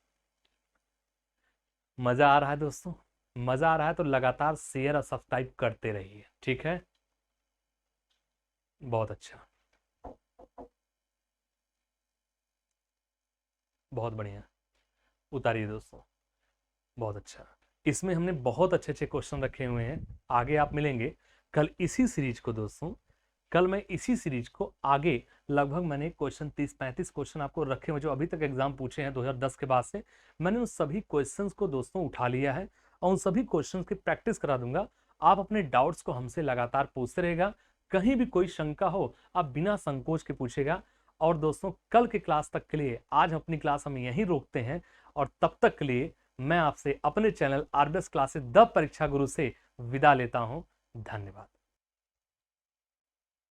मजा आ रहा है दोस्तों, मजा आ रहा है तो लगातार शेयर और सब्सक्राइब करते रहिए, ठीक है। बहुत अच्छा, बहुत बढ़िया, उतारिए दोस्तों, बहुत अच्छा। इसमें हमने बहुत अच्छे अच्छे क्वेश्चन रखे हुए हैं, आगे आप मिलेंगे कल इसी सीरीज को दोस्तों। कल मैं इसी सीरीज को आगे लगभग मैंने क्वेश्चन 30-35 क्वेश्चन आपको रखे हुए जो अभी तक एग्जाम पूछे हैं 2010 के बाद से, मैंने उन सभी क्वेश्चंस को दोस्तों उठा लिया है और उन सभी क्वेश्चंस की प्रैक्टिस करा दूंगा। आप अपने डाउट्स को हमसे लगातार पूछते रहेगा, कहीं भी कोई शंका हो आप बिना संकोच के पूछेगा। और दोस्तों कल के क्लास तक के लिए आज अपनी क्लास हम यहीं रोकते हैं, और तब तक के लिए मैं आपसे अपने चैनल आरबीएस क्लासेस द परीक्षा गुरु से विदा लेता हूं। धन्यवाद।